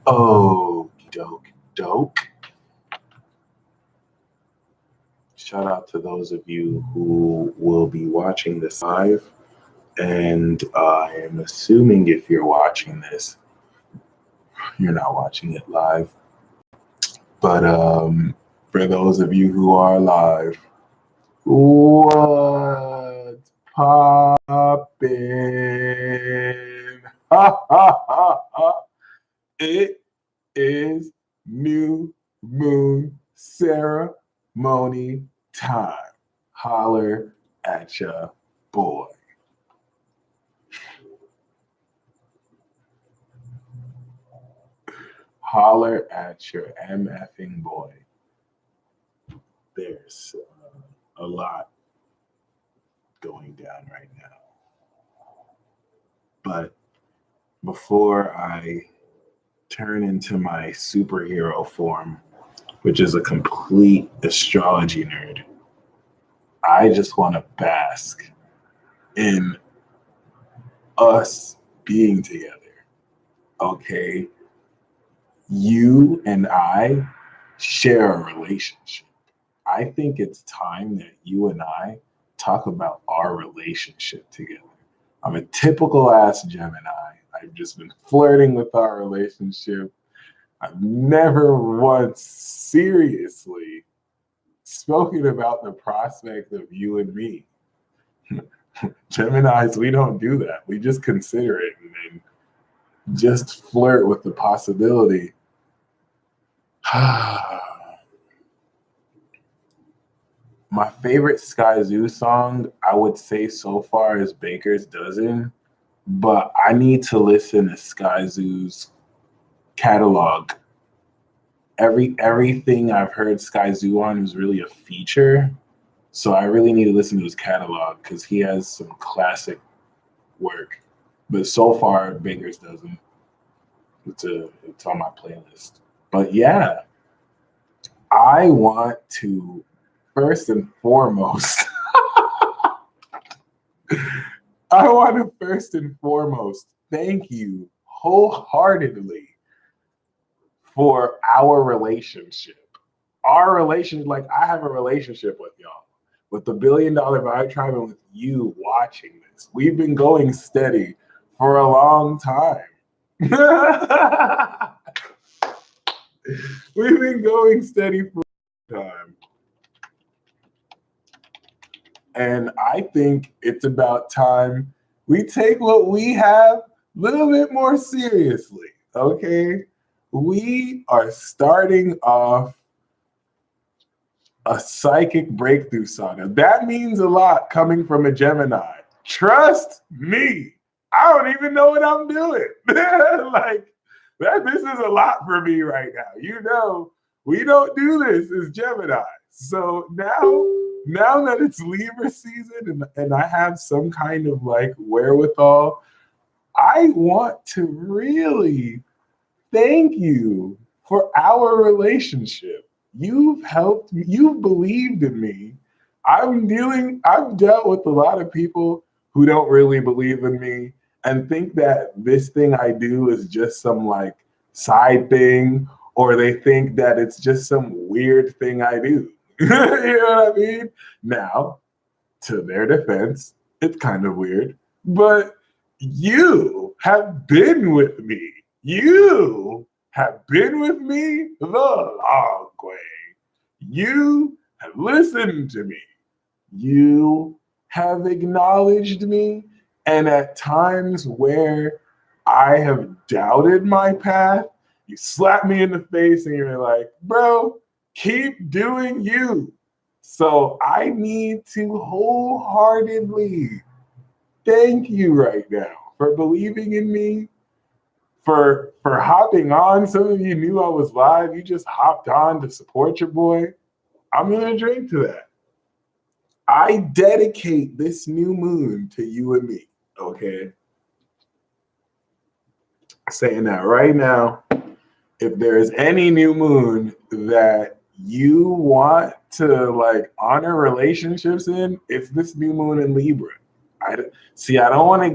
Oh, doke. Shout out to those of you who will be watching this live. And I am assuming if you're watching this, you're not watching it live. But for those of you who are live, what's poppin'? Ha ha ha ha! It is new moon ceremony time. Holler at ya boy. Holler at your MFing boy. There's a lot going down right now. But before I turn into my superhero form, which is a complete astrology nerd, I just want to bask in us being together. Okay? You and I share a relationship. I think it's time that you and I talk about our relationship together. I'm a typical ass Gemini. I've just been flirting with our relationship. I've never once seriously spoken about the prospect of you and me. Geminis, we don't do that. We just consider it and then just flirt with the possibility. My favorite Sky Zoo song, I would say so far, is Baker's Dozen, but I need to listen to Sky Zoo's catalog. Everything I've heard Sky Zoo on is really a feature, so I really need to listen to his catalog because he has some classic work. But so far, Baker's Dozen. It's on my playlist. But yeah, I want to first and foremost, thank you wholeheartedly for our relationship. Like I have a relationship with y'all, with the $1 Billion Vibe Tribe and with you watching this. We've been going steady for a long time. We've been going steady for a long time. And I think it's about time we take what we have a little bit more seriously, okay? We are starting off a psychic breakthrough saga. That means a lot coming from a Gemini. Trust me. I don't even know what I'm doing. This is a lot for me right now. You know, we don't do this as Gemini. So now that it's Libra season and I have some kind of like wherewithal, I want to really thank you for our relationship. You've helped me, you've believed in me. I've dealt with a lot of people who don't really believe in me and think that this thing I do is just some like side thing, or they think that it's just some weird thing I do. You know what I mean? Now, to their defense, it's kind of weird, but you have been with me. You have been with me the long way. You have listened to me. You have acknowledged me. And at times where I have doubted my path, you slap me in the face and you're like, bro, keep doing you. So I need to wholeheartedly thank you right now for believing in me, for hopping on. Some of you knew I was live. You just hopped on to support your boy. I'm going to drink to that. I dedicate this new moon to you and me, okay? Saying that right now, if there is any new moon that you want to like honor relationships in, it's this new moon in Libra. I don't want to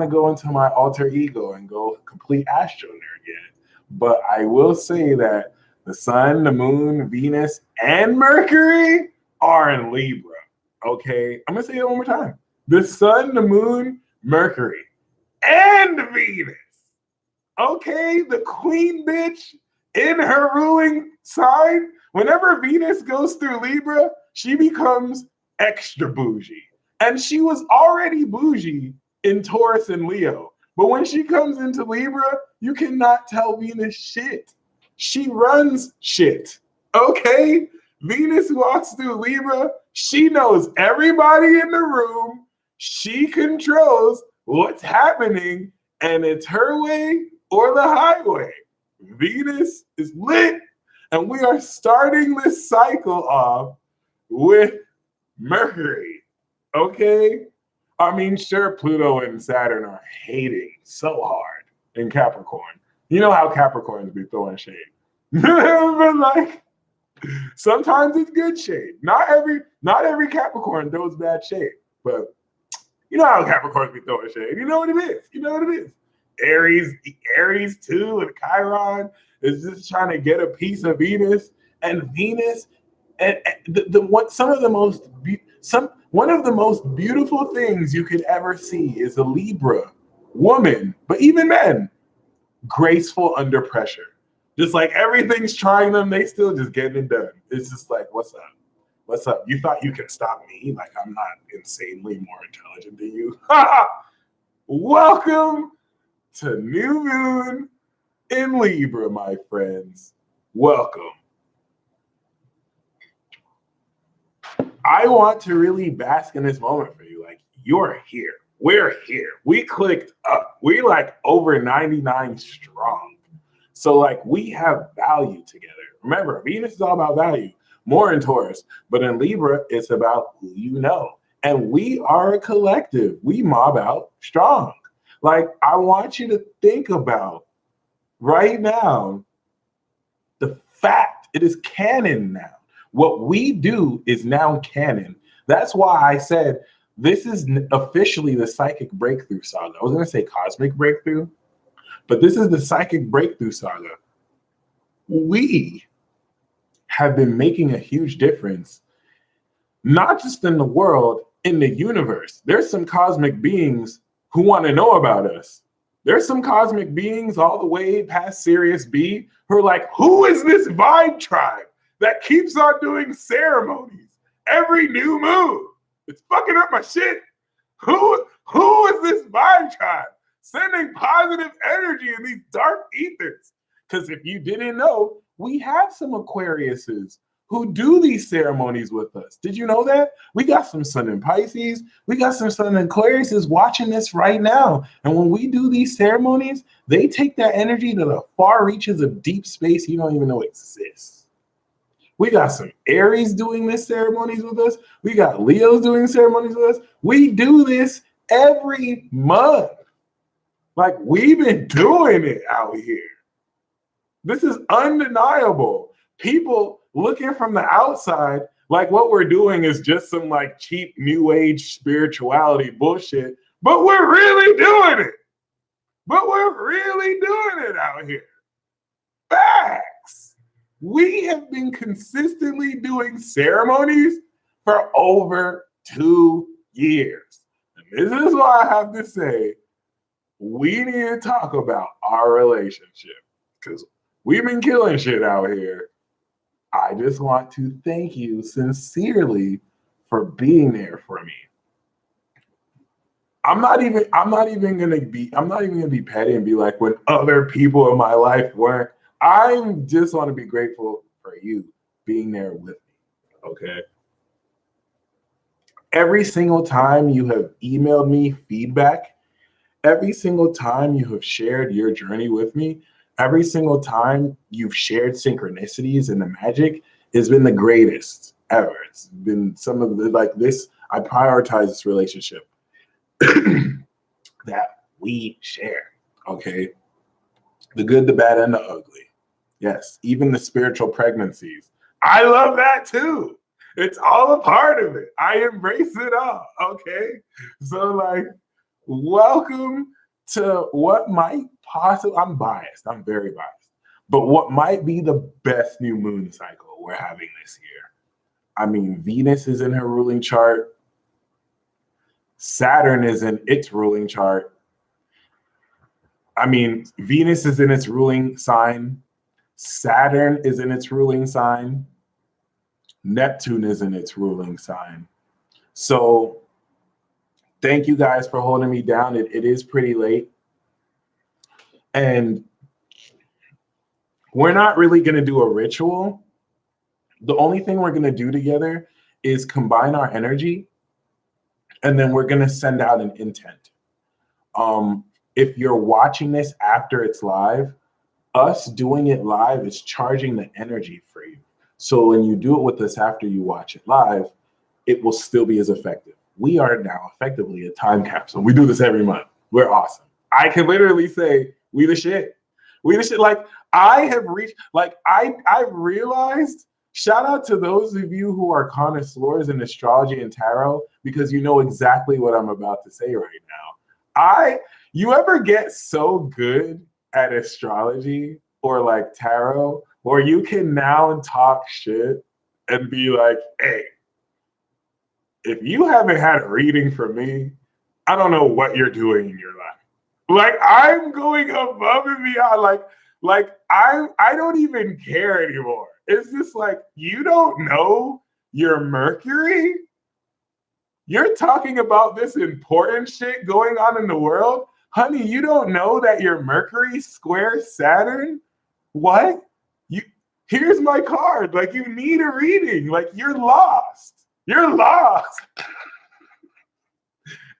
go into my alter ego and go complete astro nerd yet, But I will say that the sun, the moon, Venus, and Mercury are in Libra. Okay, I'm gonna say it one more time. The sun, the moon, Mercury, and Venus. Okay, the queen bitch in her ruling sign. Whenever Venus goes through Libra, she becomes extra bougie. And she was already bougie in Taurus and Leo. But when she comes into Libra, you cannot tell Venus shit. She runs shit. Okay? Venus walks through Libra. She knows everybody in the room. She controls what's happening, and it's her way or the highway. Venus is lit, and we are starting this cycle off with Mercury. Okay? I mean, sure, Pluto and Saturn are hating so hard in Capricorn. You know how Capricorns be throwing shade. But like, sometimes it's good shade. Not every Capricorn throws bad shade, but you know how Capricorns be throwing shade. You know what it is. You know what it is. Aries too, and Chiron is just trying to get a piece of Venus, and Venus, and one of the most beautiful things you could ever see is a Libra woman, but even men, graceful under pressure. Just like everything's trying them, they still just getting it done. It's just like, what's up? What's up? You thought you could stop me? Like I'm not insanely more intelligent than you. Welcome to New Moon in Libra, my friends. Welcome. I want to really bask in this moment for you. Like, you're here. We're here. We clicked up. We like over 99 strong. So like we have value together. Remember, Venus is all about value, more in Taurus, but in Libra, it's about who you know. And we are a collective. We mob out strong. Like, I want you to think about right now the fact it is canon now. What we do is now canon. That's why I said this is officially the psychic breakthrough saga. I was going to say cosmic breakthrough, but this is the psychic breakthrough saga. We have been making a huge difference, not just in the world, in the universe. There's some cosmic beings who want to know about us. There's some cosmic beings all the way past Sirius B who are like, who is this vibe tribe that keeps on doing ceremonies every new moon? It's fucking up my shit. Who is this vibe tribe sending positive energy in these dark ethers? Because if you didn't know, we have some Aquariuses who do these ceremonies with us. Did you know that? We got some sun in Pisces. We got some sun in Aquariuses watching this right now. And when we do these ceremonies, they take that energy to the far reaches of deep space you don't even know exists. We got some Aries doing this ceremonies with us. We got Leos doing ceremonies with us. We do this every month. Like, we've been doing it out here. This is undeniable. People looking from the outside, like what we're doing is just some like cheap new age spirituality bullshit, but we're really doing it. But we're really doing it out here. Facts. We have been consistently doing ceremonies for over 2 years. And this is why I have to say, we need to talk about our relationship, because we've been killing shit out here. I just want to thank you sincerely for being there for me. I'm not even gonna be petty and be like, when other people in my life weren't. I just want to be grateful for you being there with me. Okay. Every single time you have emailed me feedback, every single time you have shared your journey with me, every single time you've shared synchronicities and the magic has been the greatest ever. It's been some of the, like this, I prioritize this relationship that we share, okay? The good, the bad, and the ugly. Yes, even the spiritual pregnancies. I love that too. It's all a part of it. I embrace it all, okay? So like, welcome to what might possibly, I'm biased. I'm very biased. But what might be the best new moon cycle we're having this year? I mean, Venus is in her ruling chart. Saturn is in its ruling chart. I mean, Venus is in its ruling sign. Saturn is in its ruling sign. Neptune is in its ruling sign. So thank you guys for holding me down. It is pretty late. And we're not really going to do a ritual. The only thing we're going to do together is combine our energy, and then we're going to send out an intent. If you're watching this after it's live, us doing it live is charging the energy for you. So when you do it with us after you watch it live, it will still be as effective. We are now effectively a time capsule. We do this every month. We're awesome. I can literally say, we the shit. We the shit. Like, I have reached, like, I've realized, shout out to those of you who are connoisseurs in astrology and tarot, because you know exactly what I'm about to say right now. You ever get so good at astrology or like tarot, or you can now talk shit and be like, hey, if you haven't had a reading from me, I don't know what you're doing in your life. Like, I'm going above and beyond. Like I don't even care anymore. It's just like, you don't know your Mercury? You're talking about this important shit going on in the world? Honey, you don't know that your Mercury squares Saturn? What? Here's my card. Like, you need a reading. Like, you're lost. You're lost.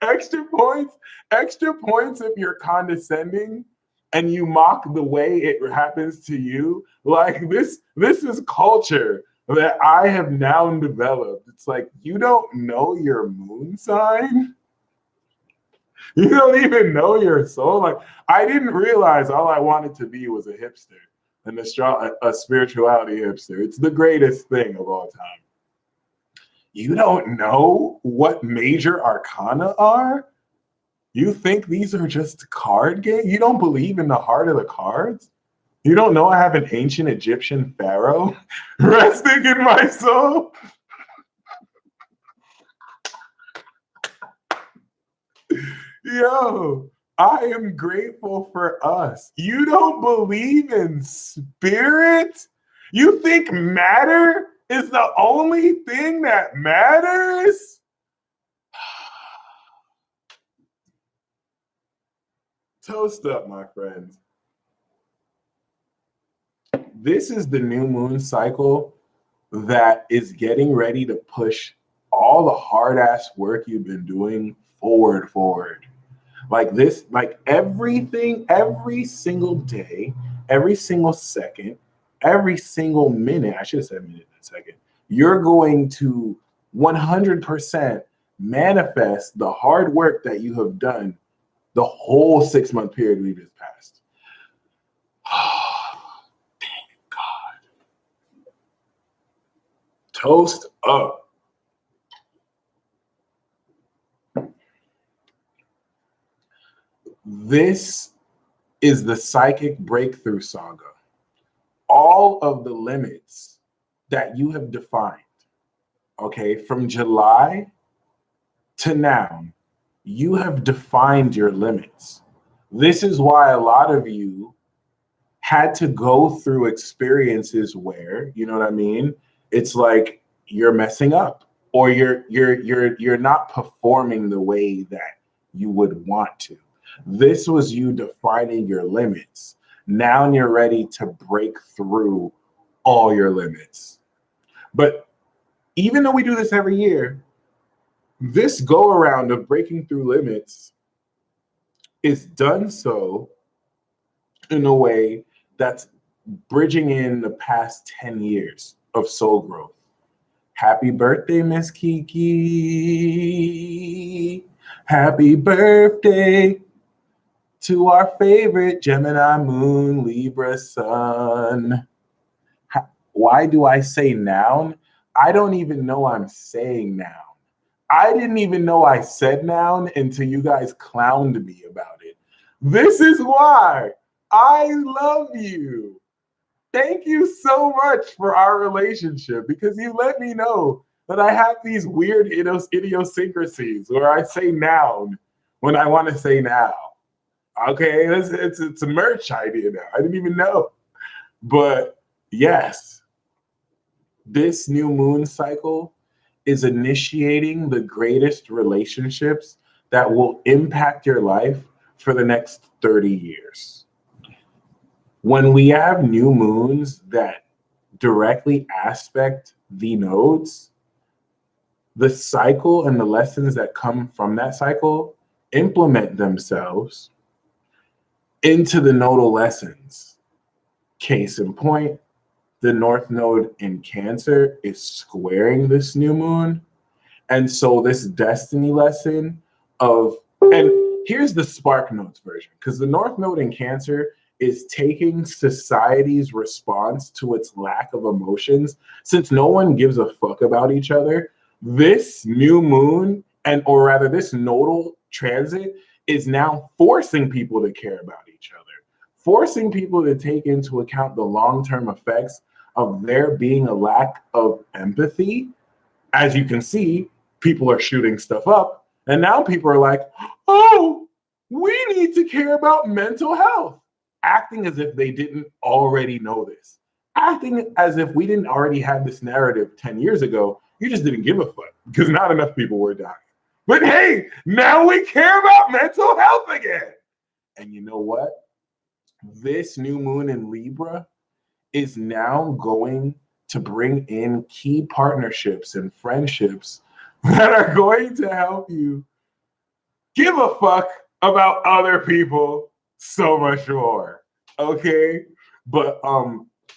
Extra points if you're condescending and you mock the way it happens to you. Like, this is culture that I have now developed. It's like, you don't know your moon sign? You don't even know your soul? Like, I didn't realize all I wanted to be was a hipster, a spirituality hipster. It's the greatest thing of all time. You don't know what major arcana are? You think these are just card games? You don't believe in the heart of the cards? You don't know I have an ancient Egyptian pharaoh resting in my soul? Yo, I am grateful for us. You don't believe in spirit? You think matter is the only thing that matters? Toast up, my friends. This is the new moon cycle that is getting ready to push all the hard ass work you've been doing forward. Like this, like everything, every single day, every single second, every single minute, I should have said minute and second, you're going to 100% manifest the hard work that you have done the whole 6-month period we just passed. Thank God. Toast up. This is the psychic breakthrough saga. All of the limits that you have defined, okay, from July to now, you have defined your limits. This is why a lot of you had to go through experiences where, you know what I mean? It's like you're messing up, or you're not performing the way that you would want to. This was you defining your limits. Now you're ready to break through all your limits. But even though we do this every year, this go around of breaking through limits is done so in a way that's bridging in the past 10 years of soul growth. Happy birthday, Miss Kiki. Happy birthday to our favorite Gemini moon, Libra sun. Why do I say noun? I don't even know I'm saying noun. I didn't even know I said noun until you guys clowned me about it. This is why I love you. thank you so much for our relationship because you let me know that I have these weird idiosyncrasies where I say noun when I want to say now. Okay, it's a merch idea now. I didn't even know. But yes, this new moon cycle is initiating the greatest relationships that will impact your life for the next 30 years. When we have new moons that directly aspect the nodes, the cycle and the lessons that come from that cycle implement themselves into the nodal lessons. Case in point, the North Node in Cancer is squaring this new moon. And so this destiny lesson of, and here's the Spark Notes version, because the North Node in Cancer is taking society's response to its lack of emotions. Since no one gives a fuck about each other, this new moon, and or rather this nodal transit, is now forcing people to care about each other, forcing people to take into account the long-term effects of there being a lack of empathy. As you can see, people are shooting stuff up, and now people are like, oh, we need to care about mental health, acting as if they didn't already know this, acting as if we didn't already have this narrative 10 years ago. You just didn't give a fuck because not enough people were dying. But hey, now we care about mental health again. And you know what? This new moon in Libra is now going to bring in key partnerships and friendships that are going to help you give a fuck about other people so much more. Okay? But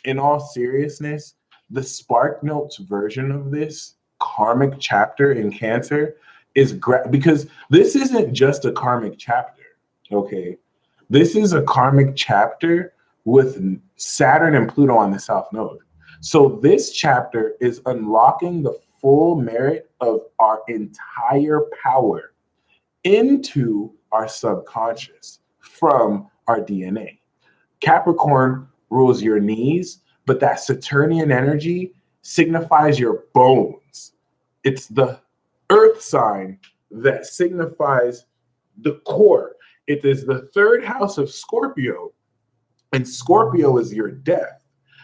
in all seriousness, the Spark Notes version of this karmic chapter in Cancer is because this isn't just a karmic chapter. Okay? This is a karmic chapter with Saturn and Pluto on the South Node. So this chapter is unlocking the full merit of our entire power into our subconscious from our DNA. Capricorn rules your knees, but that Saturnian energy signifies your bones. It's the earth sign that signifies the core. It is the third house of Scorpio, and Scorpio is your death.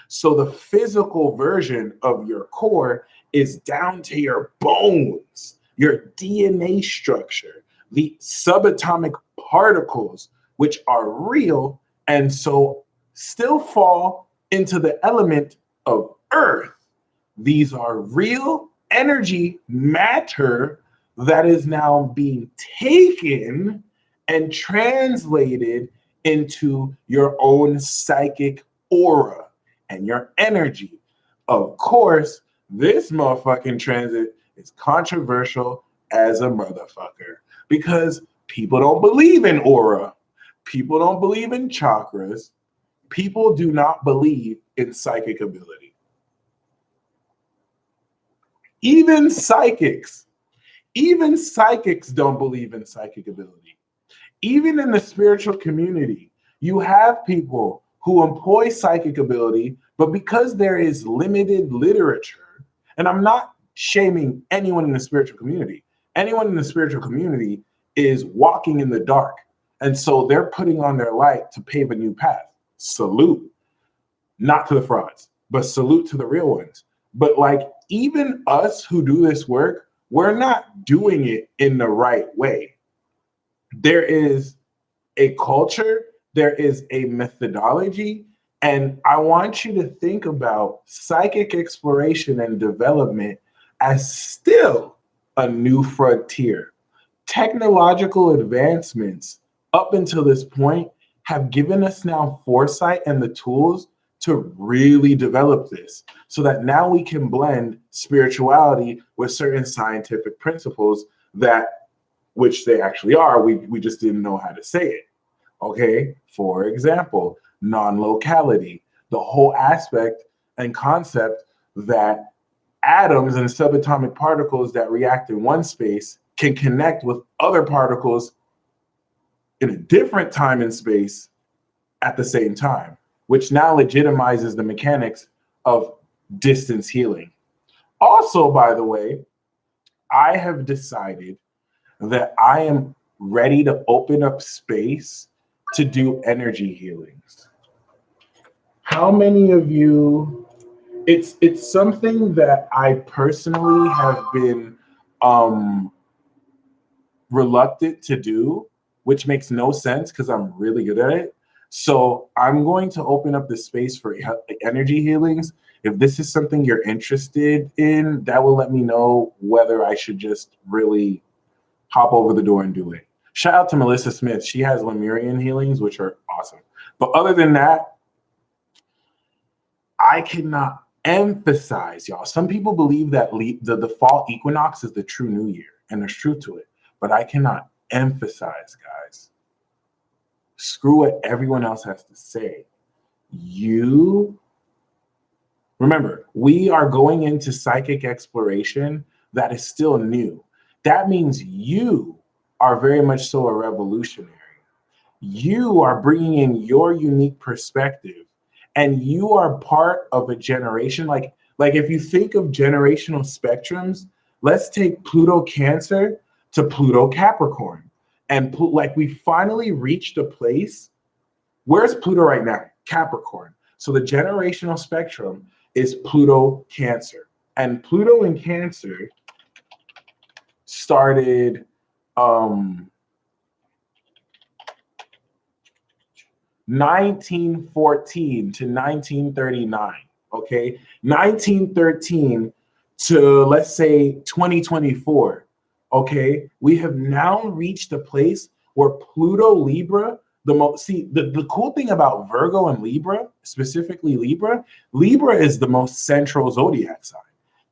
So the physical version of your core is down to your bones, your DNA structure, the subatomic particles, which are real and so still fall into the element of earth. These are real energy matter that is now being taken and translated into your own psychic aura and your energy. Of course, this motherfucking transit is controversial as a motherfucker because people don't believe in aura. People don't believe in chakras. People do not believe in psychic ability. Even psychics don't believe in psychic ability. Even in the spiritual community, you have people who employ psychic ability, but because there is limited literature, and I'm not shaming anyone in the spiritual community. Anyone in the spiritual community is walking in the dark. And so they're putting on their light to pave a new path. Salute. Not to the frauds, but salute to the real ones. But like even us who do this work, we're not doing it in the right way. There is a culture, there is a methodology, and I want you to think about psychic exploration and development as still a new frontier. Technological advancements up until this point have given us now foresight and the tools to really develop this so that now we can blend spirituality with certain scientific principles that, which they actually are, we just didn't know how to say it. Okay, for example, non-locality, the whole aspect and concept that atoms and subatomic particles that react in one space can connect with other particles in a different time and space at the same time. which now legitimizes the mechanics of distance healing. Also, by the way, I have decided that I am ready to open up space to do energy healings. How many of you, it's something that I personally have been reluctant to do, which makes no sense because I'm really good at it. So I'm going to open up the space for energy healings. If this is something you're interested in, that will let me know whether I should just really hop over the door and do it. Shout out to Melissa Smith. She has Lemurian healings, which are awesome. But other than that, I cannot emphasize, y'all. Some people believe that the fall equinox is the true new year, and there's truth to it. But I cannot emphasize, guys. Screw what everyone else has to say. Remember, we are going into psychic exploration that is still new. That means you are very much so a revolutionary. You are bringing in your unique perspective, and you are part of a generation. Like if you think of generational spectrums, let's take Pluto Cancer to Pluto Capricorn. And we finally reached a place. Where's Pluto right now? Capricorn. So the generational spectrum is Pluto Cancer. And Pluto in Cancer started 1914 to 1939, okay? 1913 to, let's say, 2024, okay? We have now reached a place where Pluto Libra, the cool thing about Virgo and Libra, specifically Libra is the most central zodiac sign.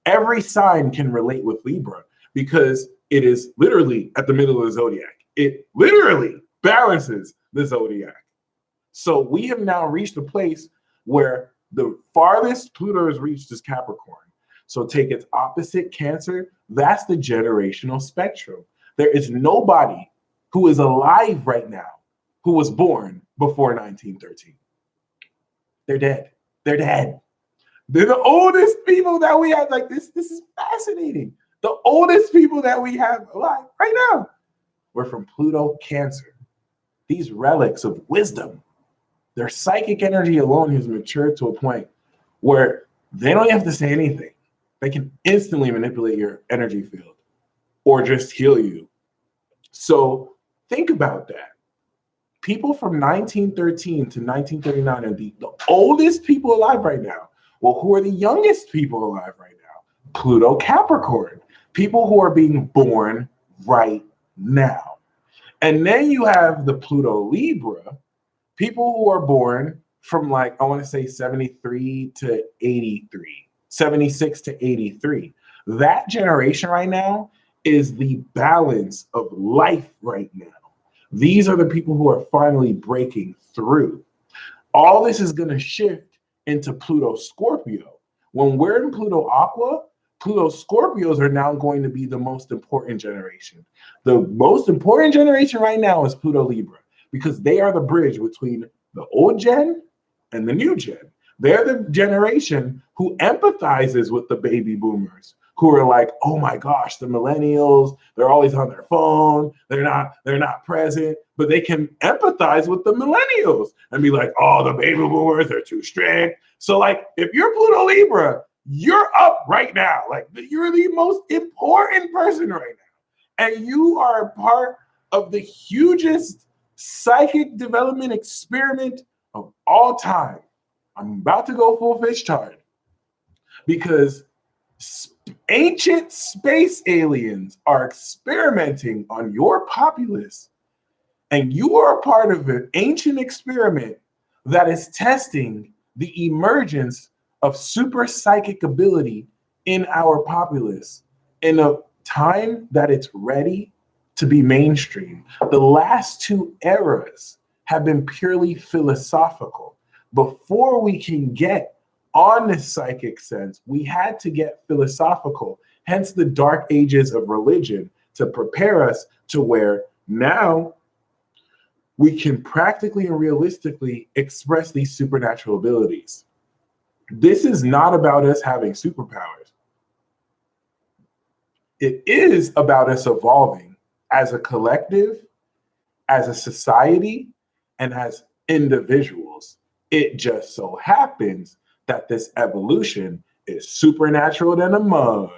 Every sign can relate with Libra because it is literally at the middle of the zodiac. It literally balances the zodiac. So we have now reached a place where the farthest Pluto has reached is Capricorn. So take its opposite, Cancer, that's the generational spectrum. There is nobody who is alive right now who was born before 1913. They're dead. They're dead. They're the oldest people that we have. Like this is fascinating. The oldest people that we have alive right now were from Pluto Cancer. These relics of wisdom, their psychic energy alone has matured to a point where they don't have to say anything. They can instantly manipulate your energy field or just heal you. So think about that. People from 1913 to 1939 are the oldest people alive right now. Well, who are the youngest people alive right now? Pluto Capricorn. People who are being born right now. And then you have the Pluto Libra, people who are born from I want to say 73 to 83, 76 to 83. That generation right now is the balance of life right now. These are the people who are finally breaking through. All this is going to shift into Pluto Scorpio. When we're in Pluto Aqua, Pluto Scorpios are now going to be the most important generation. The most important generation right now is Pluto Libra because they are the bridge between the old gen and the new gen. They're the generation who empathizes with the baby boomers, who are like, oh my gosh, the millennials, they're always on their phone, they're not present, but they can empathize with the millennials and be like, oh, the baby boomers, they're too strict. So if you're Pluto Libra, you're up right now. You're the most important person right now. And you are a part of the hugest psychic development experiment of all time. I'm about to go full fish chart because ancient space aliens are experimenting on your populace, and you are a part of an ancient experiment that is testing the emergence of super psychic ability in our populace in a time that it's ready to be mainstream. The last two eras have been purely philosophical. Before we can get on the psychic sense, we had to get philosophical, hence the dark ages of religion, to prepare us to where now we can practically and realistically express these supernatural abilities. This is not about us having superpowers. It is about us evolving as a collective, as a society, and as individuals. It just so happens that this evolution is supernatural than a mug.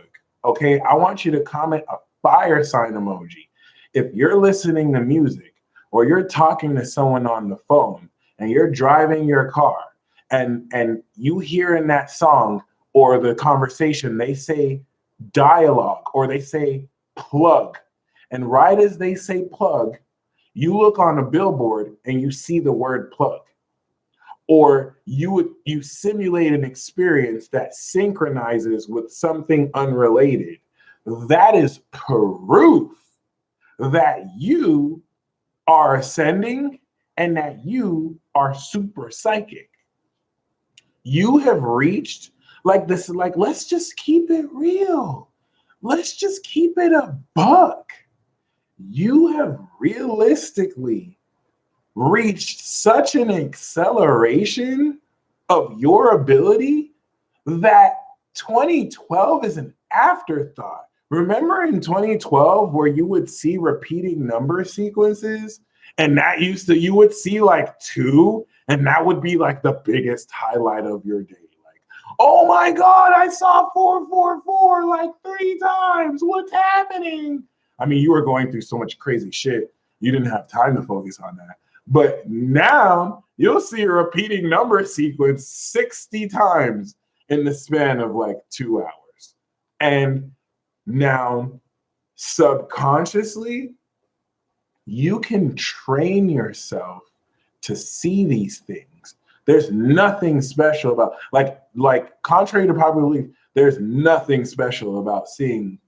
Okay, I want you to comment a fire sign emoji. If you're listening to music or you're talking to someone on the phone and you're driving your car and you hear in that song or the conversation, they say dialogue or they say plug. And right as they say plug, you look on a billboard and you see the word plug. Or you simulate an experience that synchronizes with something unrelated. That is proof that you are ascending and that you are super psychic. You have reached like this, like, let's just keep it real. Let's just keep it a buck. You have realistically reached such an acceleration of your ability that 2012 is an afterthought. Remember in 2012 where you would see repeating number sequences and that you would see like 2 and that would be like the biggest highlight of your day. Like, oh my God, I saw 444 like 3 times. What's happening? I mean, you were going through so much crazy shit. You didn't have time to focus on that. But now you'll see a repeating number sequence 60 times in the span of like 2 hours. And now subconsciously, you can train yourself to see these things. There's nothing special about, like contrary to popular belief, there's nothing special about seeing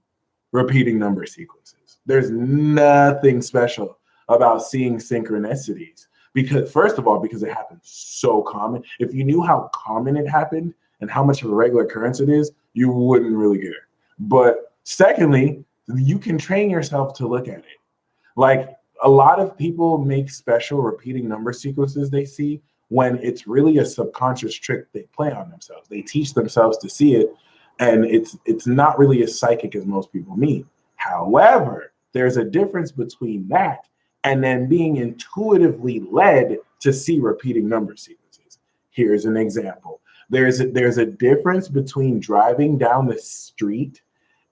repeating number sequences. There's nothing special about seeing synchronicities. Because first of all, because it happens so common. If you knew how common it happened and how much of a regular occurrence it is, you wouldn't really care. But secondly, you can train yourself to look at it. Like a lot of people make special repeating number sequences they see when it's really a subconscious trick they play on themselves. They teach themselves to see it, and it's not really as psychic as most people mean. However, there's a difference between that and then being intuitively led to see repeating number sequences. Here's an example. There's a difference between driving down the street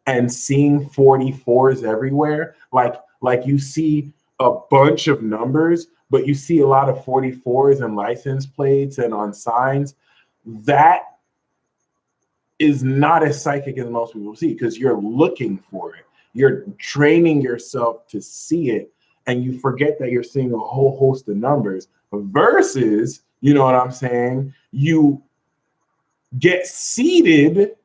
and seeing 44s everywhere. Like you see a bunch of numbers, but you see a lot of 44s and license plates and on signs. That is not as psychic as most people see because you're looking for it. You're training yourself to see it, and you forget that you're seeing a whole host of numbers versus, you know what I'm saying, you get seated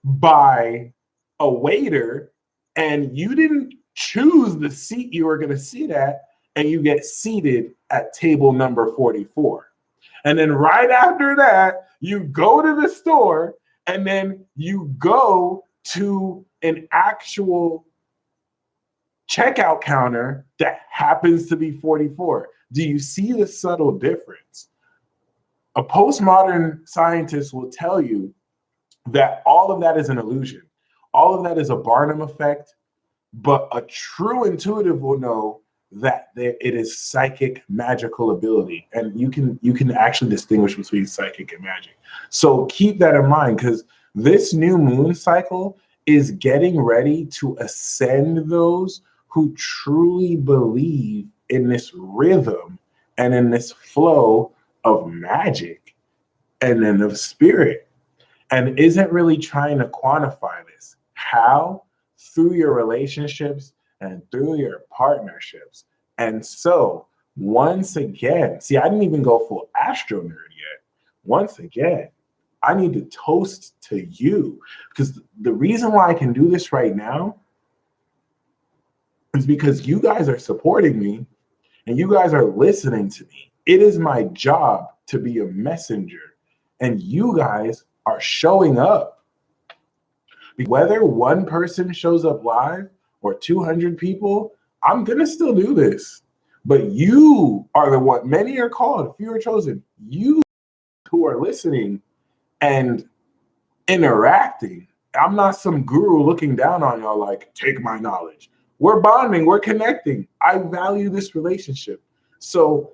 by a waiter and you didn't choose the seat you were going to sit at, and you get seated at table number 44. And then right after that, you go to the store and then you go to an actual checkout counter that happens to be 44. Do you see the subtle difference? A postmodern scientist will tell you that all of that is an illusion. All of that is a Barnum effect, but a true intuitive will know that it is psychic magical ability, and you can actually distinguish between psychic and magic. So keep that in mind, because this new moon cycle is getting ready to ascend those who truly believe in this rhythm and in this flow of magic and then of spirit, and isn't really trying to quantify this. How? Through your relationships and through your partnerships. And so once again, see, I didn't even go full astro nerd yet. Once again, I need to toast to you, because the reason why I can do this right now is because you guys are supporting me and you guys are listening to me. It is my job to be a messenger, and you guys are showing up. Whether one person shows up live or 200 people, I'm going to still do this. But you are the one, many are called, few are chosen. You who are listening and interacting. I'm not some guru looking down on y'all like, take my knowledge. We're bonding, we're connecting. I value this relationship. So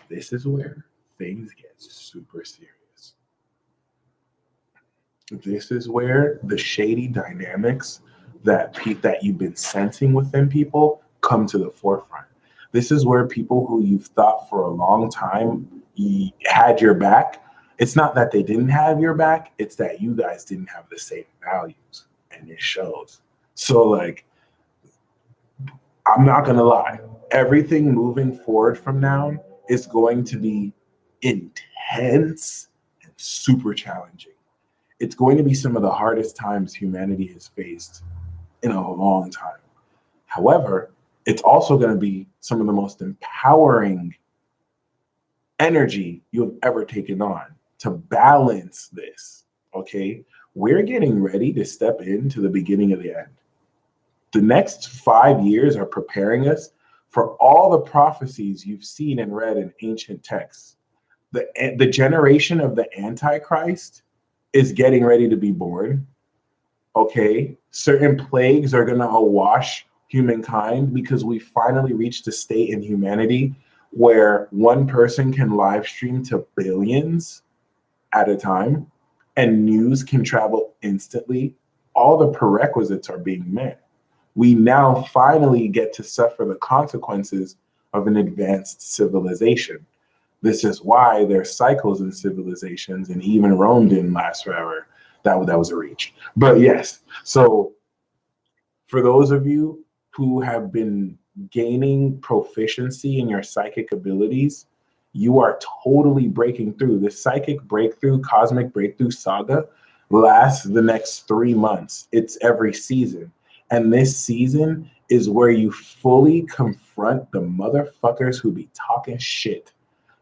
this is where things get super serious. This is where the shady dynamics that you've been sensing within people come to the forefront. This is where people who you've thought for a long time had your back. It's not that they didn't have your back, it's that you guys didn't have the same values, and it shows. So, like, I'm not gonna lie, everything moving forward from now is going to be intense and super challenging. It's going to be some of the hardest times humanity has faced in a long time. However, it's also going to be some of the most empowering energy you've ever taken on to balance this. Okay, we're getting ready to step into the beginning of the end. The next 5 years are preparing us for all the prophecies you've seen and read in ancient texts. The generation of the Antichrist is getting ready to be born. Okay, certain plagues are going to awash humankind because we finally reached a state in humanity where one person can live stream to billions at a time and news can travel instantly. All the prerequisites are being met. We now finally get to suffer the consequences of an advanced civilization. This is why there's cycles in civilizations, and even Rome didn't last forever. That was a reach. But yes, so for those of you who have been gaining proficiency in your psychic abilities, you are totally breaking through. The psychic breakthrough, cosmic breakthrough saga lasts the next 3 months. It's every season. And this season is where you fully confront the motherfuckers who be talking shit.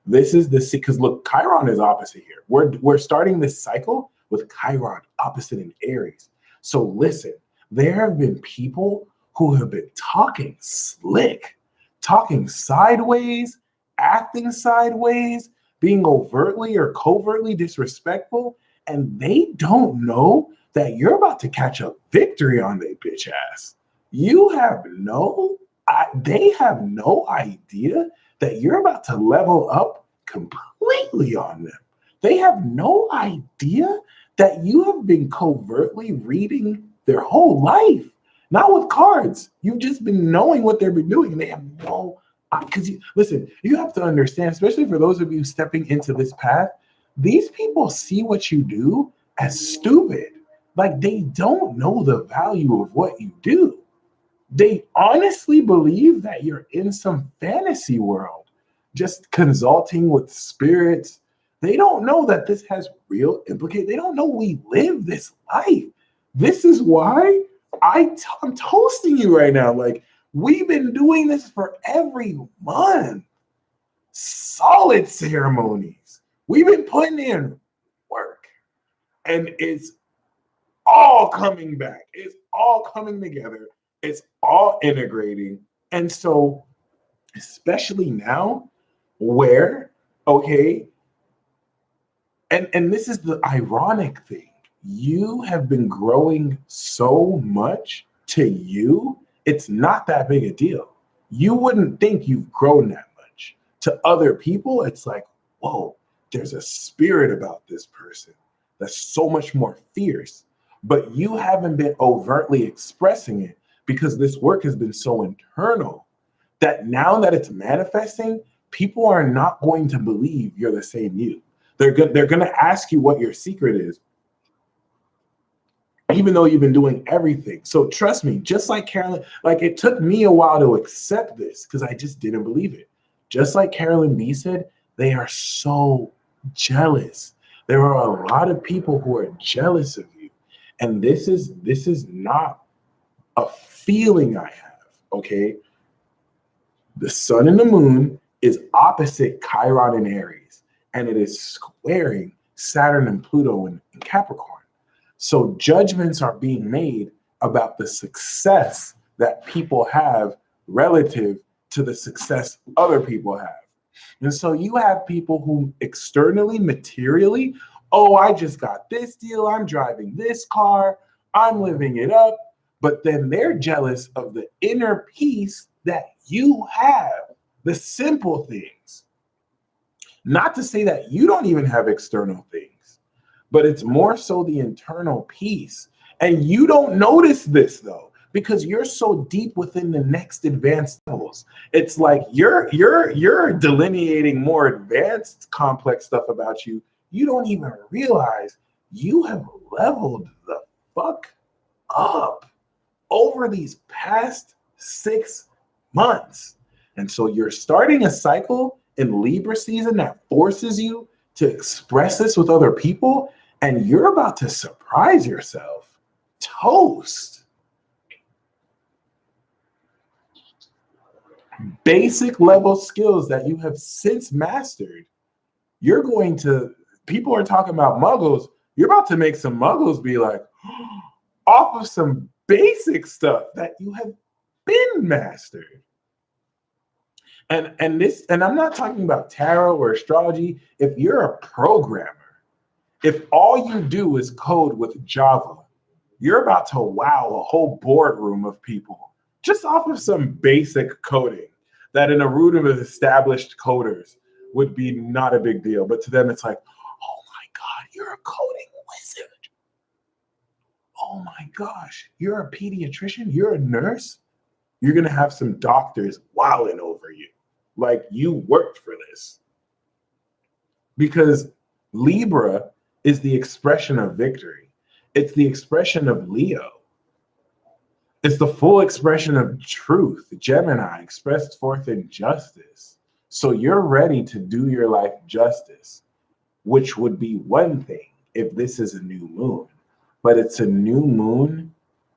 This is the, because look, Chiron is opposite here. We're starting this cycle with Chiron opposite in Aries. So listen, there have been people who have been talking slick, talking sideways, acting sideways, being overtly or covertly disrespectful, and they don't know that you're about to catch a victory on their bitch ass. They have no idea that you're about to level up completely on them. They have no idea that you have been covertly reading their whole life, not with cards. You've just been knowing what they've been doing. They have no, because listen, you have to understand, especially for those of you stepping into this path, these people see what you do as stupid. Like, they don't know the value of what you do. They honestly believe that you're in some fantasy world, just consulting with spirits. They don't know that this has real implications. They don't know we live this life. This is why I'm toasting you right now. Like, we've been doing this for every month. Solid ceremonies. We've been putting in work. And it's all coming back. It's all coming together. It's all integrating. And so, especially now, where, okay, and this is the ironic thing. You have been growing so much to you, it's not that big a deal. You wouldn't think you've grown that much. To other people, it's like, whoa, there's a spirit about this person that's so much more fierce. But you haven't been overtly expressing it because this work has been so internal that now that it's manifesting, people are not going to believe you're the same you. They're going to ask you what your secret is, even though you've been doing everything. So trust me, just like Carolyn, like, it took me a while to accept this because I just didn't believe it. Just like Carolyn B said, they are so jealous. There are a lot of people who are jealous of you. And this is not a feeling I have, okay? The sun and the moon is opposite Chiron in Aries, and it is squaring Saturn and Pluto in Capricorn. So judgments are being made about the success that people have relative to the success other people have. And so you have people who externally, materially, oh, I just got this deal, I'm driving this car, I'm living it up. But then they're jealous of the inner peace that you have, the simple things. Not to say that you don't even have external things, but it's more so the internal peace. And you don't notice this though, because you're so deep within the next advanced levels. It's like you're delineating more advanced complex stuff about you. You don't even realize you have leveled the fuck up over these past 6 months. And so you're starting a cycle in Libra season that forces you to express this with other people, and you're about to surprise yourself. Toast. Basic level skills that you have since mastered. You're going to, people are talking about muggles. You're about to make some muggles be like, off of some basic stuff that you have been mastered. And I'm not talking about tarot or astrology. If you're a programmer, if all you do is code with Java, you're about to wow a whole boardroom of people just off of some basic coding that in a room of established coders would be not a big deal. But to them, it's like, oh my God, you're a coding wizard. Oh my gosh, you're a pediatrician, you're a nurse. You're going to have some doctors wowing over you. Like you worked for this. Because Libra is the expression of victory. It's the expression of Leo. It's the full expression of truth. Gemini expressed forth in justice. So you're ready to do your life justice, which would be one thing if this is a new moon. But it's a new moon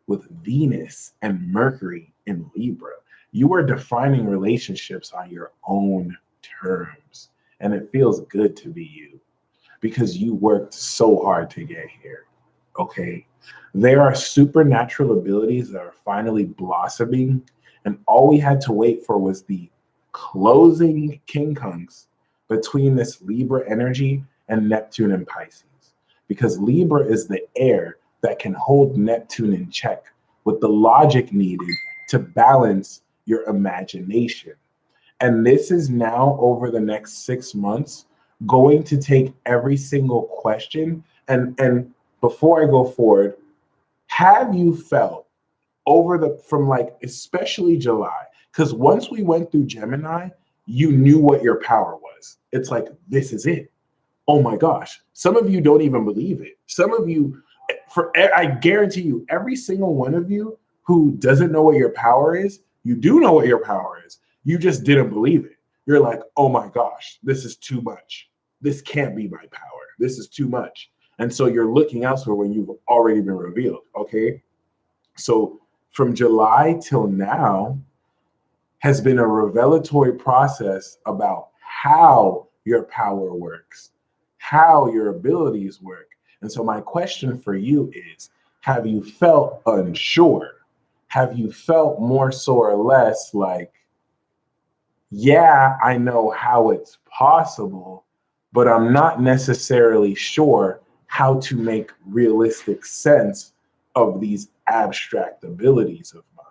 with Venus and Mercury in Libra. You are defining relationships on your own terms. And it feels good to be you because you worked so hard to get here. Okay. There are supernatural abilities that are finally blossoming. And all we had to wait for was the closing quincunx between this Libra energy and Neptune and Pisces. Because Libra is the air that can hold Neptune in check with the logic needed to balance your imagination. And this is now over the next 6 months going to take every single question. And before I go forward, have you felt from like, especially July, because once we went through Gemini, you knew what your power was. It's like, this is it. Oh my gosh. Some of you don't even believe it. Some of you, I guarantee you, every single one of you who doesn't know what your power is, you do know what your power is. You just didn't believe it. You're like, oh my gosh, this is too much. This can't be my power. This is too much. And so you're looking elsewhere when you've already been revealed, okay? So from July till now has been a revelatory process about how your power works, how your abilities work. And so my question for you is, have you felt unsure? Have you felt more so or less like, yeah, I know how it's possible, but I'm not necessarily sure how to make realistic sense of these abstract abilities of mine?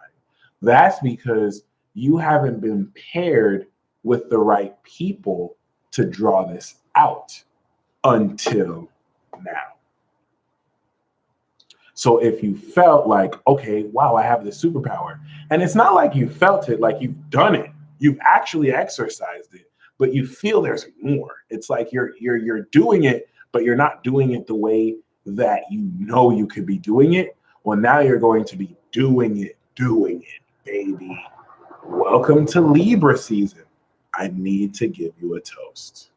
That's because you haven't been paired with the right people to draw this out until now. So if you felt like, okay, wow, I have this superpower, and it's not like you felt it, like you've done it, you've actually exercised it, but you feel there's more. It's like you're doing it, but you're not doing it the way that you know you could be doing it. Well, now you're going to be doing it, baby. Welcome to Libra season. I need to give you a toast.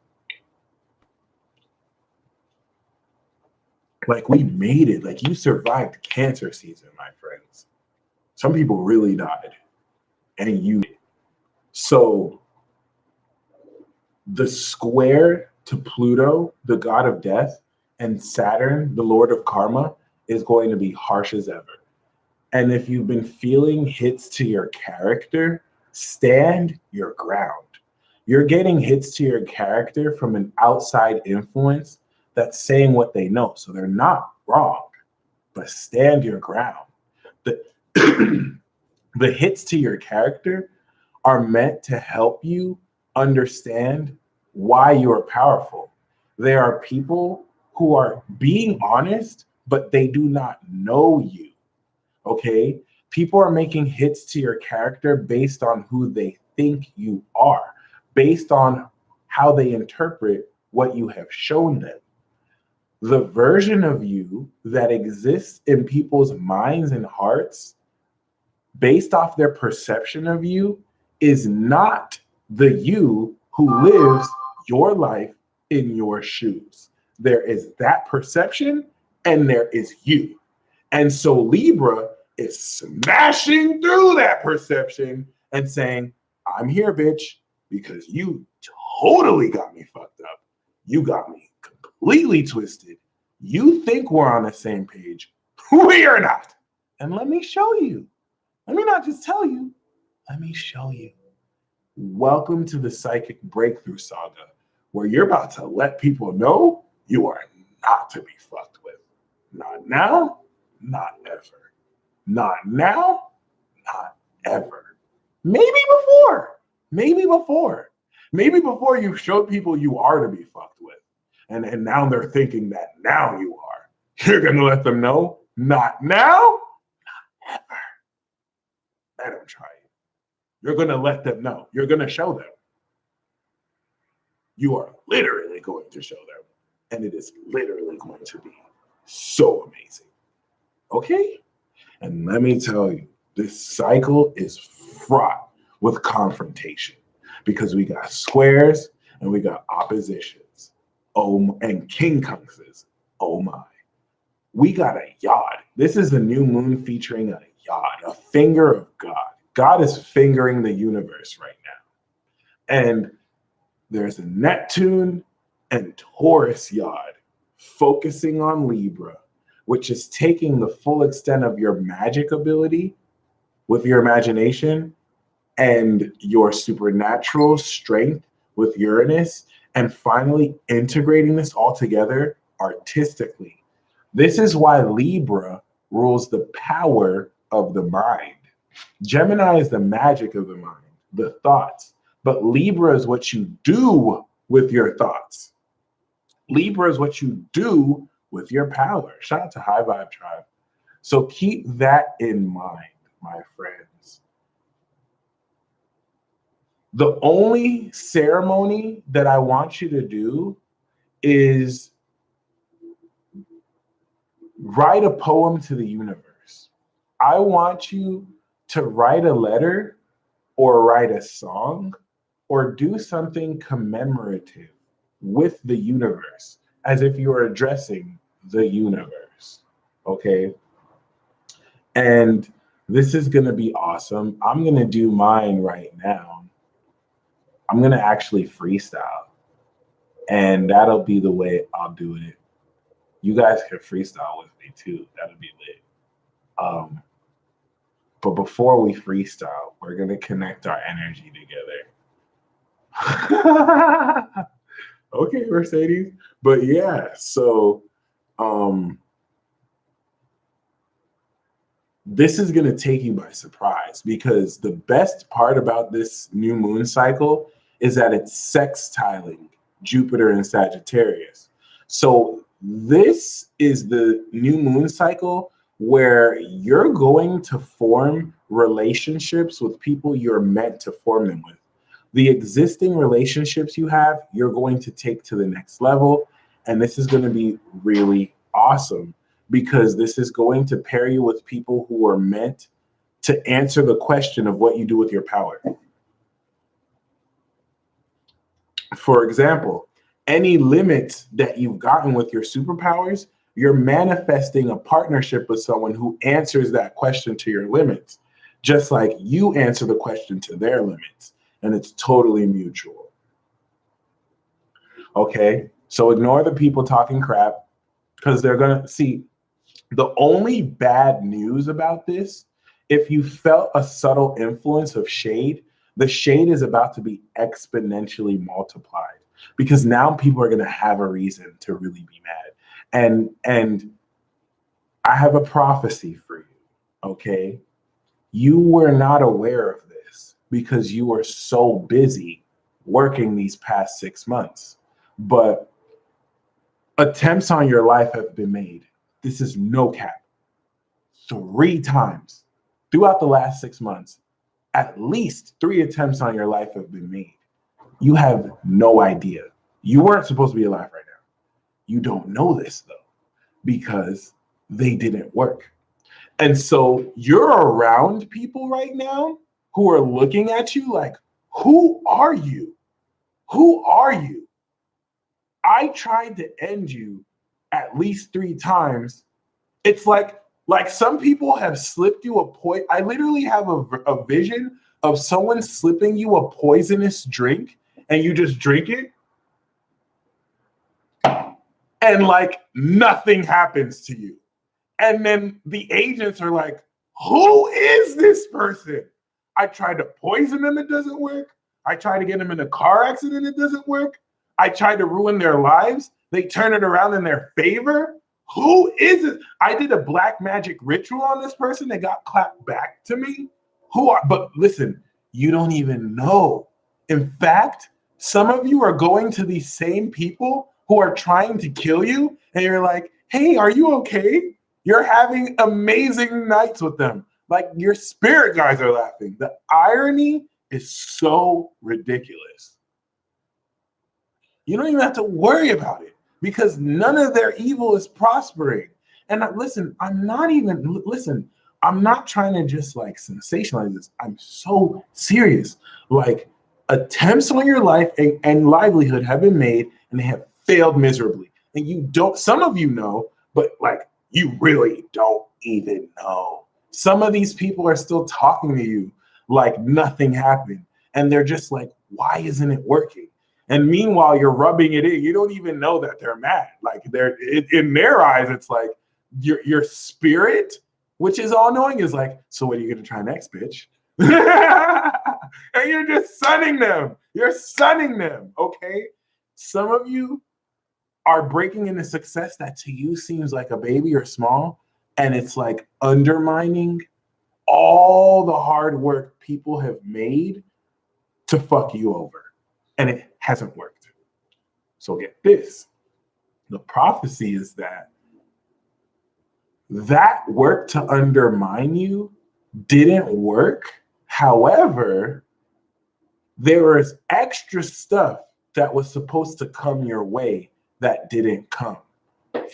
Like, we made it. Like, you survived cancer season, my friends. Some people really died, and you did. So the square to Pluto, the god of death, and Saturn, the lord of karma, is going to be harsh as ever. And if you've been feeling hits to your character stand your ground. You're getting hits to your character from an outside influence that's saying what they know. So they're not wrong, but stand your ground. The, the hits to your character are meant to help you understand why you are powerful. There are people who are being honest, but they do not know you. Okay? People are making hits to your character based on who they think you are, based on how they interpret what you have shown them. The version of you that exists in people's minds and hearts based off their perception of you is not the you who lives your life in your shoes. There is that perception and there is you. And so Libra is smashing through that perception and saying, I'm here, bitch, because you totally got me fucked up. You got me completely twisted. You think we're on the same page. We are not. And let me show you. Let me not just tell you. Let me show you. Welcome to the Psychic Breakthrough Saga, where you're about to let people know you are not to be fucked with. Not now, not ever. Not now, not ever. Maybe before. Maybe before. Maybe before you showed people you are to be fucked with. And now they're thinking that now you are. You're going to let them know? Not now, not ever. Let them try it. You're going to let them know. You're going to show them. You are literally going to show them. And it is literally going to be so amazing. Okay? And let me tell you, this cycle is fraught with confrontation because we got squares and we got oppositions. Oh, and quincunxes. Oh my. We got a yod. This is a new moon featuring a yod, a finger of God. God is fingering the universe right now. And there's a Neptune and Taurus yod focusing on Libra, which is taking the full extent of your magic ability with your imagination and your supernatural strength with Uranus, and finally integrating this all together artistically. This is why Libra rules the power of the mind. Gemini is the magic of the mind, the thoughts, but Libra is what you do with your thoughts. Libra is what you do with your power. Shout out to High Vibe Tribe. So keep that in mind, my friends. The only ceremony that I want you to do is write a poem to the universe. I want you to write a letter or write a song or do something commemorative with the universe as if you were addressing the universe. Okay? And this is going to be awesome. I'm going to do mine right now. I'm going to actually freestyle. And that'll be the way I'll do it. You guys can freestyle with me too. That'll be lit. But before we freestyle, we're going to connect our energy together. Okay, Mercedes. But yeah, so this is going to take you by surprise because the best part about this new moon cycle is that it's sextiling Jupiter and Sagittarius. So this is the new moon cycle where you're going to form relationships with people you're meant to form them with. The existing relationships you have, you're going to take to the next level. And this is going to be really awesome because this is going to pair you with people who are meant to answer the question of what you do with your power. For example, any limits that you've gotten with your superpowers, you're manifesting a partnership with someone who answers that question to your limits, just like you answer the question to their limits, and it's totally mutual. Okay, so ignore the people talking crap because they're gonna see the only bad news about this. If you felt a subtle influence of shade, The shade is about to be exponentially multiplied because now people are going to have a reason to really be mad. And I have a prophecy for you, okay? You were not aware of this because you were so busy working these past 6 months. But attempts on your life have been made. This is no cap. 3 times throughout the last 6 months, at least 3 attempts on your life have been made. You have no idea. You weren't supposed to be alive right now. You don't know this though, because they didn't work. And so you're around people right now who are looking at you like, who are you? Who are you? I tried to end you at least 3 times. It's like some people have slipped you a poison. I literally have a vision of someone slipping you a poisonous drink and you just drink it and like nothing happens to you. And then the agents are like, who is this person? I tried to poison them, it doesn't work. I tried to get them in a car accident, it doesn't work. I tried to ruin their lives. They turn it around in their favor. Who is it? I did a black magic ritual on this person. They got clapped back to me. But listen, you don't even know. In fact, some of you are going to these same people who are trying to kill you. And you're like, hey, are you okay? You're having amazing nights with them. Like your spirit guys are laughing. The irony is so ridiculous. You don't even have to worry about it because none of their evil is prospering. And listen, I'm not trying to just like sensationalize this. I'm so serious. Like attempts on your life and livelihood have been made and they have failed miserably. And some of you know, but like you really don't even know. Some of these people are still talking to you like nothing happened. And they're just like, why isn't it working? And meanwhile, you're rubbing it in. You don't even know that they're mad. Like in their eyes, it's like your spirit, which is all knowing, is like, so what are you going to try next, bitch? And you're just sunning them. You're sunning them, okay? Some of you are breaking into success that to you seems like a baby or small, and it's like undermining all the hard work people have made to fuck you over. And it hasn't worked. So get this. The prophecy is that work to undermine you didn't work. However, there was extra stuff that was supposed to come your way that didn't come.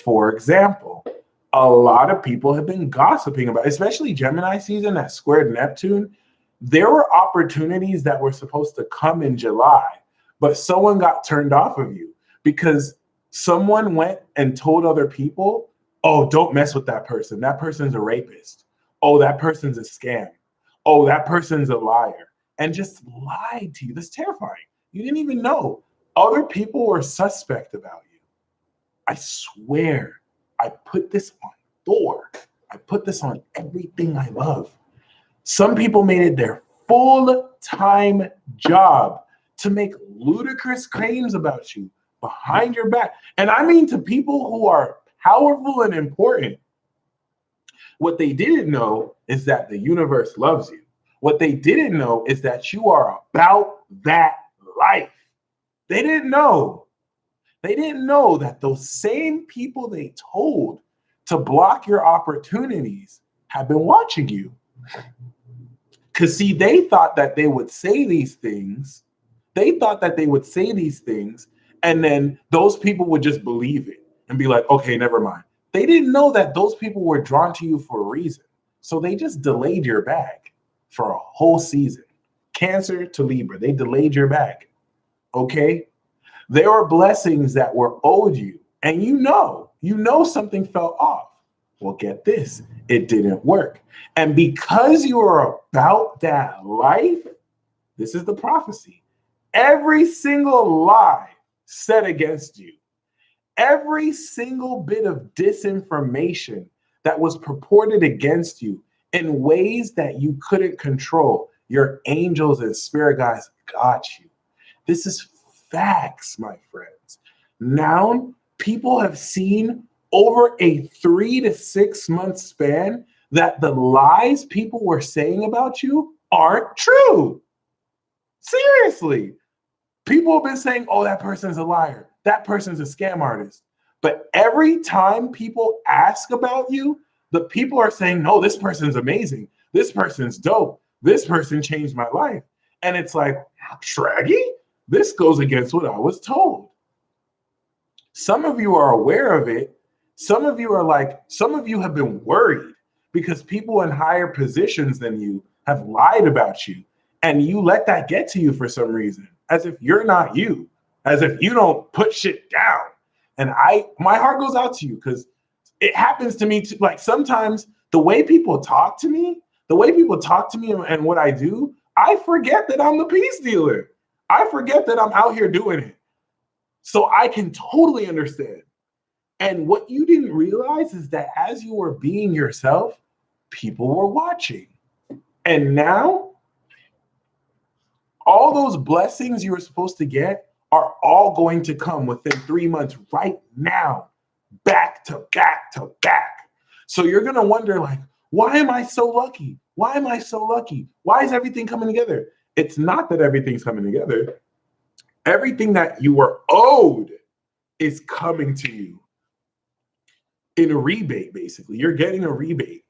For example, a lot of people have been gossiping about, especially Gemini season that squared Neptune. There were opportunities that were supposed to come in July, but someone got turned off of you because someone went and told other people, oh, don't mess with that person. That person's a rapist. Oh, that person's a scam. Oh, that person's a liar. And just lied to you. That's terrifying. You didn't even know. Other people were suspect about you. I swear, I put this on Thor. I put this on everything I love. Some people made it their full-time job to make ludicrous claims about you behind your back. And I mean to people who are powerful and important. What they didn't know is that the universe loves you. What they didn't know is that you are about that life. They didn't know. They didn't know that those same people they told to block your opportunities have been watching you. Because see, they thought that they would say these things. They thought that they would say these things, and then those people would just believe it and be like, okay, never mind. They didn't know that those people were drawn to you for a reason. So they just delayed your bag for a whole season. Cancer to Libra, they delayed your bag. Okay? There were blessings that were owed you, and you know something fell off. Well, get this, it didn't work. And because you are about that life, this is the prophecy. Every single lie said against you, every single bit of disinformation that was purported against you in ways that you couldn't control, Your angels and spirit guides got you. This is facts, my friends. Now, people have seen over a 3 to 6 month span that the lies people were saying about you aren't true. Seriously. People have been saying, oh, that person's a liar. That person's a scam artist. But every time people ask about you, the people are saying, no, this person's amazing. This person's dope. This person changed my life. And it's like, Shraggy, this goes against what I was told. Some of you are aware of it. Some of you have been worried because people in higher positions than you have lied about you. And you let that get to you for some reason, as if you're not you, as if you don't put shit down. And my heart goes out to you because it happens to me too. Like sometimes the way people talk to me and what I do, I forget that I'm the peace dealer. I forget that I'm out here doing it. So I can totally understand. And what you didn't realize is that as you were being yourself, people were watching. And now, all those blessings you were supposed to get are all going to come within 3 months right now, back to back to back. So you're going to wonder, like, why am I so lucky? Why am I so lucky? Why is everything coming together? It's not that everything's coming together. Everything that you were owed is coming to you in a rebate, basically. You're getting a rebate.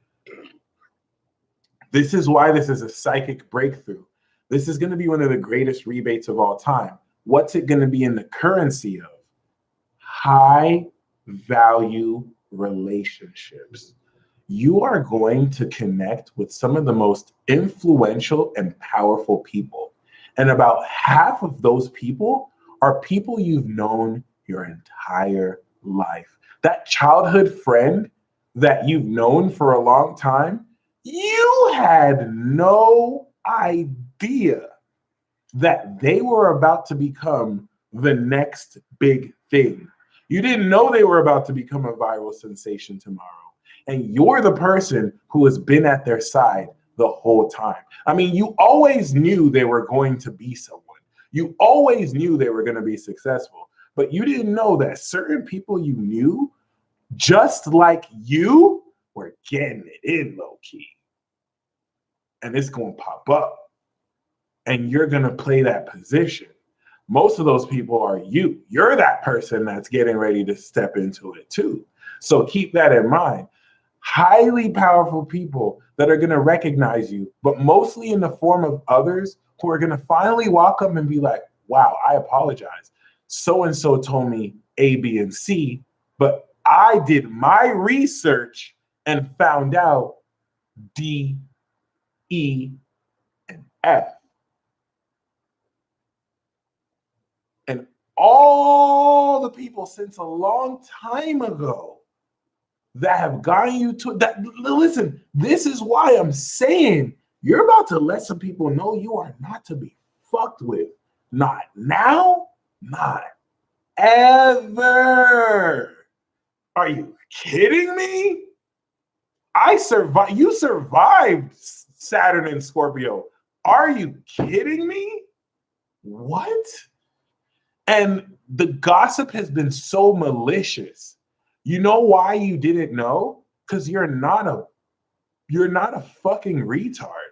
This is why this is a psychic breakthrough. This is going to be one of the greatest rebates of all time. What's it going to be in the currency of? High value relationships. You are going to connect with some of the most influential and powerful people. And about half of those people are people you've known your entire life. That childhood friend that you've known for a long time, you had no idea that they were about to become the next big thing. You didn't know they were about to become a viral sensation tomorrow. And you're the person who has been at their side the whole time. I mean, you always knew they were going to be someone. You always knew they were going to be successful. But you didn't know that certain people you knew, just like you, were getting it in low key. And it's going to pop up. And you're going to play that position. Most of those people are you. You're that person that's getting ready to step into it too. So keep that in mind. Highly powerful people that are going to recognize you, but mostly in the form of others who are going to finally walk up and be like, wow, I apologize. So-and-so told me A, B, and C, but I did my research and found out D, E, and F. And all the people since a long time ago that have gotten you to that. Listen, this is why I'm saying you're about to let some people know you are not to be fucked with. Not now, not ever. Are you kidding me? I survived. You survived Saturn and Scorpio. Are you kidding me? What? And the gossip has been so malicious. You know why you didn't know? Because you're not a fucking retard.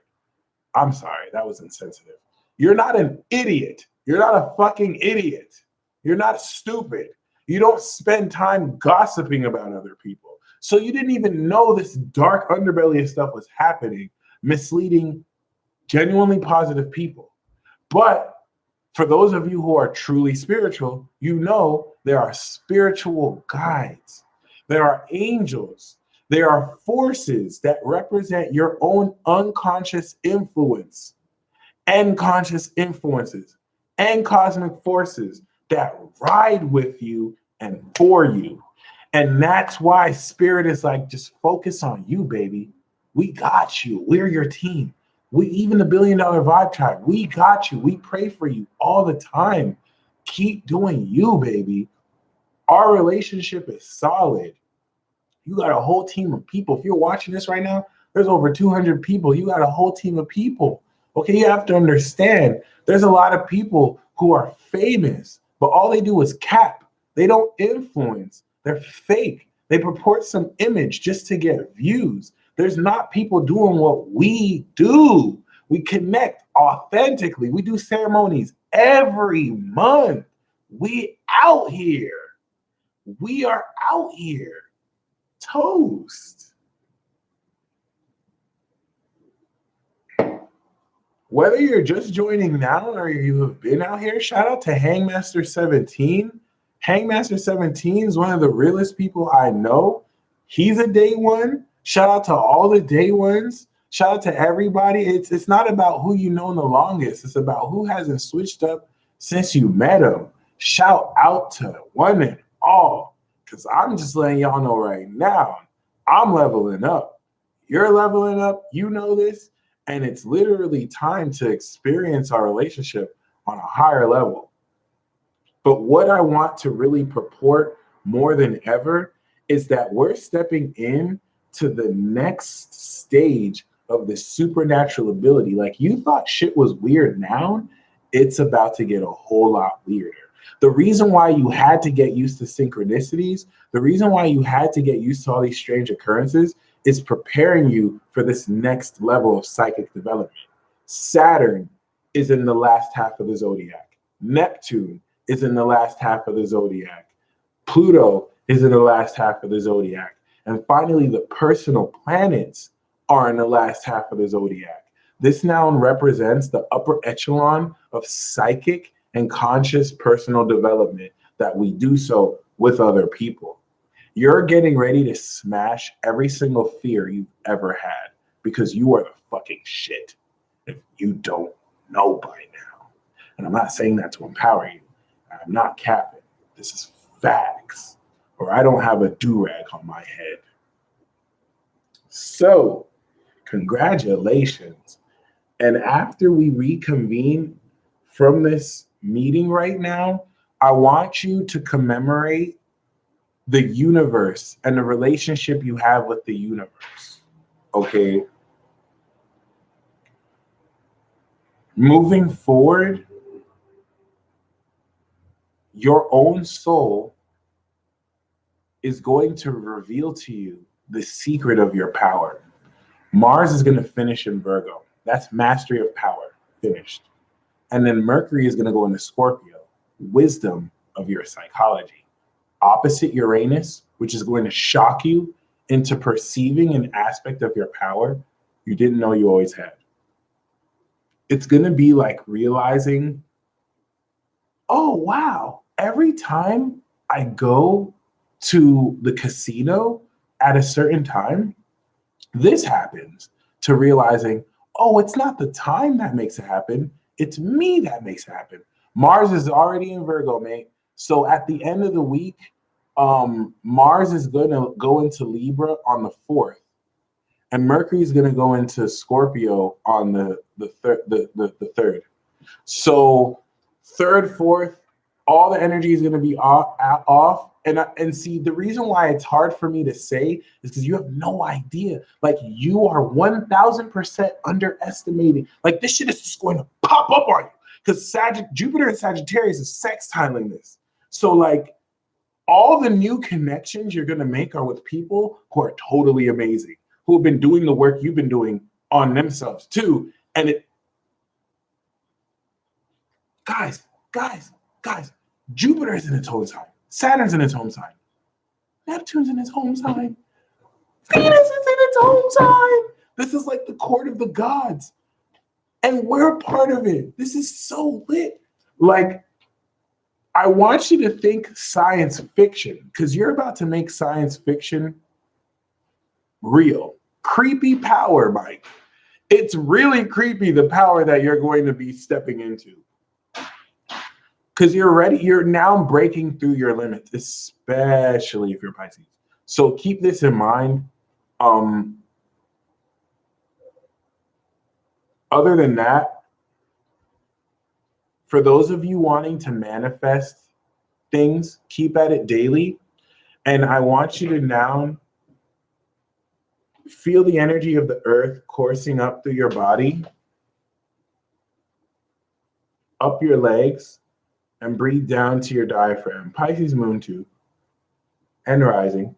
I'm sorry, that was insensitive. You're not an idiot. You're not a fucking idiot. You're not stupid. You don't spend time gossiping about other people. So you didn't even know this dark underbelly of stuff was happening, misleading genuinely positive people. But for those of you who are truly spiritual, you know there are spiritual guides. There are angels. There are forces that represent your own unconscious influence and conscious influences and cosmic forces that ride with you and for you. And that's why spirit is like, just focus on you, baby. We got you. We're your team. We, even the $1 Billion Vibe Tribe, we got you. We pray for you all the time. Keep doing you, baby. Our relationship is solid. You got a whole team of people. If you're watching this right now, there's over 200 people. You got a whole team of people Okay, you have to understand there's a lot of people who are famous, but all they do is cap. They don't influence. They're fake. They purport some image just to get views. There's not people doing what we do. We connect authentically. We do ceremonies every month. We out here. We are out here. Toast. Whether you're just joining now or you have been out here, shout out to Hangmaster 17. Hangmaster 17 is one of the realest people I know. He's a day one. Shout out to all the day ones. Shout out to everybody. It's not about who you know the longest. It's about who hasn't switched up since you met him. Shout out to one and all. Because I'm just letting y'all know right now, I'm leveling up. You're leveling up. You know this. And it's literally time to experience our relationship on a higher level. But what I want to really purport more than ever is that we're stepping in to the next stage of the supernatural ability. Like you thought shit was weird now, it's about to get a whole lot weirder. The reason why you had to get used to synchronicities, the reason why you had to get used to all these strange occurrences is preparing you for this next level of psychic development. Saturn is in the last half of the zodiac. Neptune is in the last half of the zodiac. Pluto is in the last half of the zodiac. And finally, the personal planets are in the last half of the zodiac. This now represents the upper echelon of psychic and conscious personal development that we do so with other people. You're getting ready to smash every single fear you've ever had because you are the fucking shit if you don't know by now. And I'm not saying that to empower you. I'm not capping. This is facts. Or I don't have a do-rag on my head. So, congratulations. And after we reconvene from this meeting right now, I want you to commemorate the universe and the relationship you have with the universe. Okay? Moving forward, your own soul is going to reveal to you the secret of your power. Mars is going to finish in Virgo. That's mastery of power, finished. And then Mercury is going to go into Scorpio, wisdom of your psychology. Opposite Uranus, which is going to shock you into perceiving an aspect of your power you didn't know you always had. It's going to be like realizing, oh, wow, every time I go to the casino at a certain time, this happens, to realizing, oh, it's not the time that makes it happen. It's me that makes it happen. Mars is already in Virgo, mate. So at the end of the week, Mars is going to go into Libra on the 4th. And Mercury is going to go into Scorpio on the 3rd. So 3rd, 4th, all the energy is going to be off. And see, the reason why it's hard for me to say is because you have no idea. Like, you are 1,000% underestimating. Like, this shit is just going to pop up on you because Jupiter and Sagittarius is sextiling this. So, like, all the new connections you're going to make are with people who are totally amazing, who have been doing the work you've been doing on themselves too. And guys, Jupiter is in its home sign. Saturn's in its home sign. Neptune's in its home sign. Venus is in its home sign. This is like the court of the gods. And we're a part of it. This is so lit. Like, I want you to think science fiction, because you're about to make science fiction real. Creepy power, Mike. It's really creepy, the power that you're going to be stepping into. Because you're ready, you're now breaking through your limits, especially if you're Pisces. So keep this in mind. Other than that, for those of you wanting to manifest things, keep at it daily. And I want you to now feel the energy of the earth coursing up through your body. up your legs and breathe down to your diaphragm. Pisces moon 2 and rising.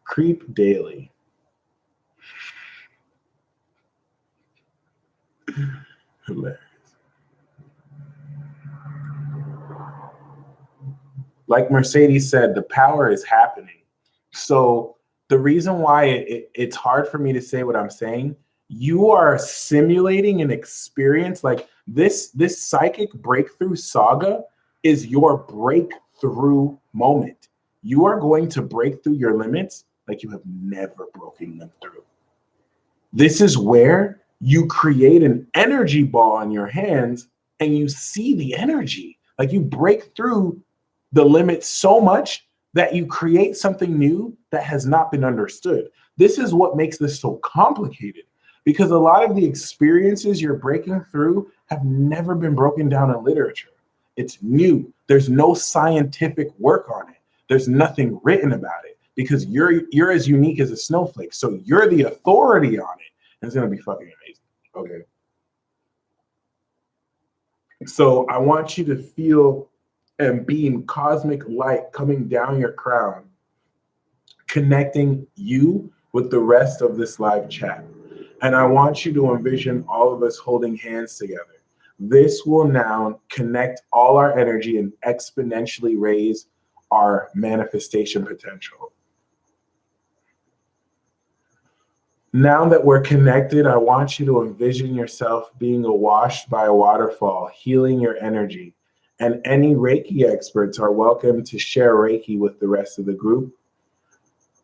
Creep daily. Hilarious. Like Mercedes said, the power is happening. So the reason why it's hard for me to say what I'm saying, you are simulating an experience like this psychic breakthrough saga is your breakthrough moment. You are going to break through your limits like you have never broken them through. This is where you create an energy ball in your hands and you see the energy. Like you break through the limits so much that you create something new that has not been understood. This is what makes this so complicated because a lot of the experiences you're breaking through have never been broken down in literature. It's new. There's no scientific work on it. There's nothing written about it because you're as unique as a snowflake. So you're the authority on it. And it's going to be fucking amazing. Okay. So I want you to feel and beam cosmic light coming down your crown, connecting you with the rest of this live chat. And I want you to envision all of us holding hands together. This will now connect all our energy and exponentially raise our manifestation potential. Now that we're connected, I want you to envision yourself being washed by a waterfall, healing your energy. And any Reiki experts are welcome to share Reiki with the rest of the group.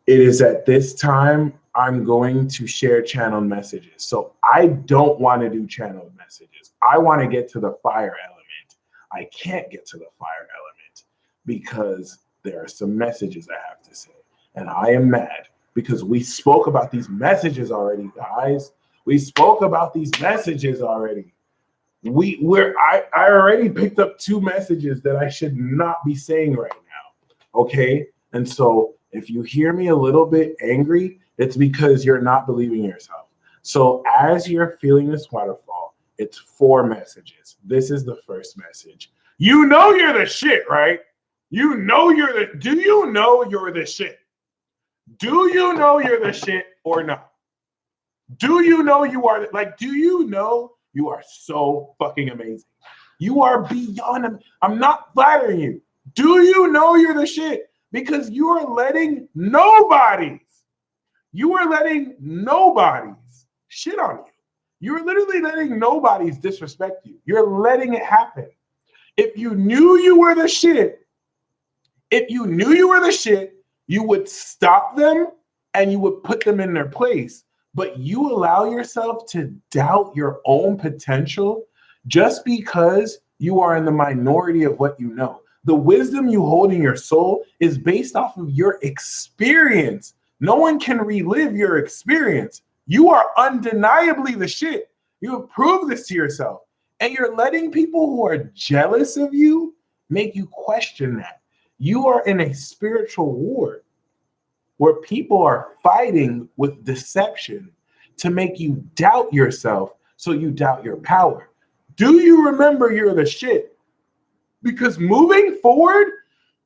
It is at this time I'm going to share channeled messages. So I don't want to do channeled messages. I want to get to the fire element. I can't get to the fire element because there are some messages I have to say. And I am mad because we spoke about these messages already, guys. We spoke about these messages already. I already picked up 2 messages that I should not be saying right now. Okay? And so if you hear me a little bit angry, it's because you're not believing yourself. So as you're feeling this waterfall, it's 4 messages. This is the first message. You know you're the shit, right? You know do you know you're the shit? Do you know you're the shit or not? Do you know you are, do you know you are so fucking amazing? You are beyond, I'm not flattering you. Do you know you're the shit? Because you are letting nobodies shit on you. You're literally letting nobodies disrespect you. You're letting it happen. If you knew you were the shit, you would stop them and you would put them in their place. But you allow yourself to doubt your own potential just because you are in the minority of what you know. The wisdom you hold in your soul is based off of your experience. No one can relive your experience. You are undeniably the shit. You have proved this to yourself. And you're letting people who are jealous of you make you question that. You are in a spiritual war where people are fighting with deception to make you doubt yourself so you doubt your power. Do you remember you're the shit? Because moving forward,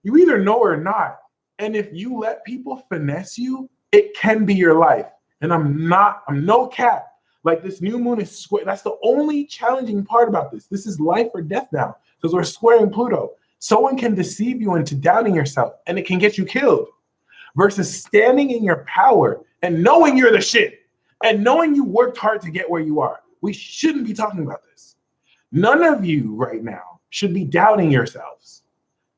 you either know or not. And if you let people finesse you, it can be your life. And I'm no cap. Like this new moon is square. That's the only challenging part about this. This is life or death now because we're squaring Pluto. Someone can deceive you into doubting yourself and it can get you killed versus standing in your power and knowing you're the shit and knowing you worked hard to get where you are. We shouldn't be talking about this. None of you right now should be doubting yourselves.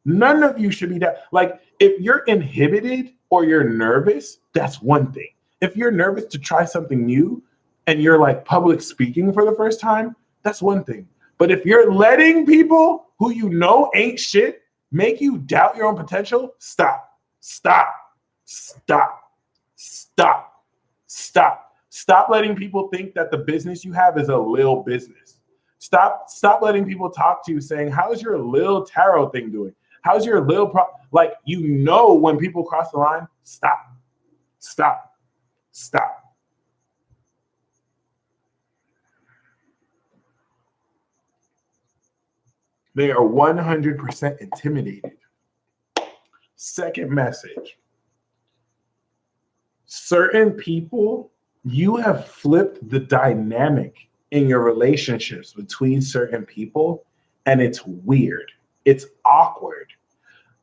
None of you should be like if you're inhibited or you're nervous, that's one thing. If you're nervous to try something new and you're like public speaking for the first time, that's one thing. But if you're letting people who you know ain't shit make you doubt your own potential, stop. Stop letting people think that the business you have is a little business. Stop letting people talk to you saying, how's your little tarot thing doing? How's your little when people cross the line, stop. They are 100% intimidated. Second message. Certain people, you have flipped the dynamic in your relationships between certain people, and it's weird. It's awkward.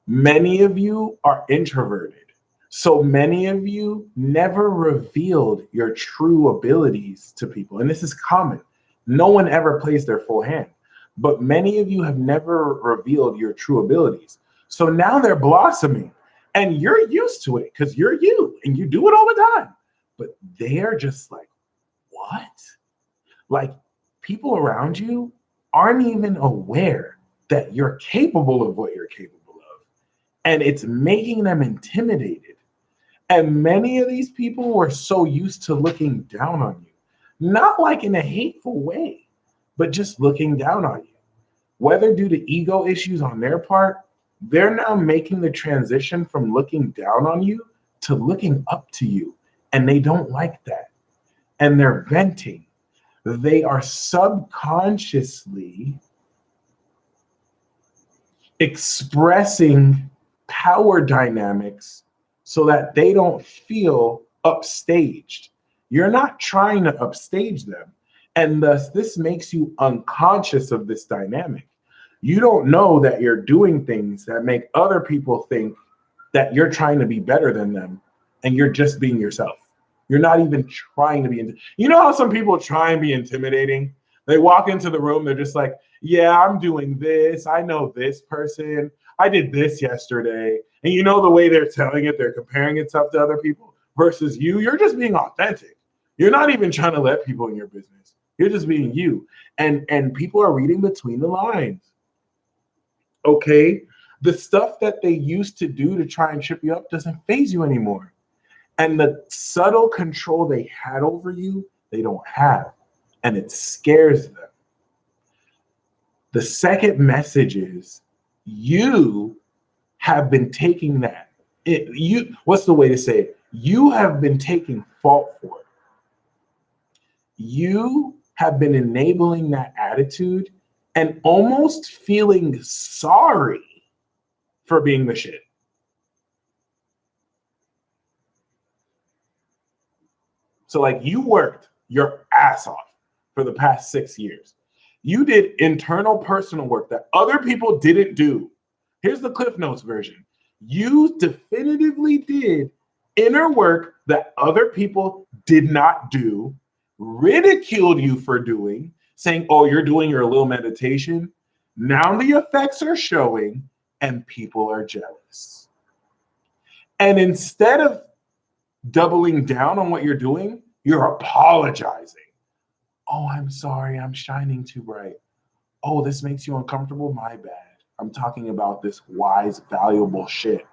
Many of you are introverted. So many of you never revealed your true abilities to people. And this is common. No one ever plays their full hand. But many of you have never revealed your true abilities. So now they're blossoming. And you're used to it because you're you and you do it all the time. But they're just like, what? Like, people around you aren't even aware that you're capable of what you're capable of. And it's making them intimidated. And many of these people were so used to looking down on you, not like in a hateful way, but just looking down on you. Whether due to ego issues on their part, they're now making the transition from looking down on you to looking up to you. And they don't like that. And they're venting. They are subconsciously expressing power dynamics so that they don't feel upstaged. You're not trying to upstage them. And thus, this makes you unconscious of this dynamic. You don't know that you're doing things that make other people think that you're trying to be better than them, and you're just being yourself. You're not even trying to be. You know how some people try and be intimidating? They walk into the room, they're just like, yeah, I'm doing this. I know this person. I did this yesterday. And you know the way they're telling it, they're comparing itself to other people versus you. You're just being authentic. You're not even trying to let people in your business. You're just being you. And people are reading between the lines. Okay? The stuff that they used to do to try and trip you up doesn't faze you anymore. And the subtle control they had over you, they don't have. And it scares them. The second message is you have been taking that. What's the way to say it? You have been taking fault for it. You have been enabling that attitude and almost feeling sorry for being the shit. So like you worked your ass off for the past 6 years. You did internal personal work that other people didn't do. Here's the Cliff Notes version. You definitively did inner work that other people did not do, ridiculed you for doing, saying, oh, you're doing your little meditation. Now the effects are showing and people are jealous. And instead of doubling down on what you're doing, you're apologizing. Oh, I'm sorry, I'm shining too bright. Oh, this makes you uncomfortable? My bad. I'm talking about this wise, valuable shit.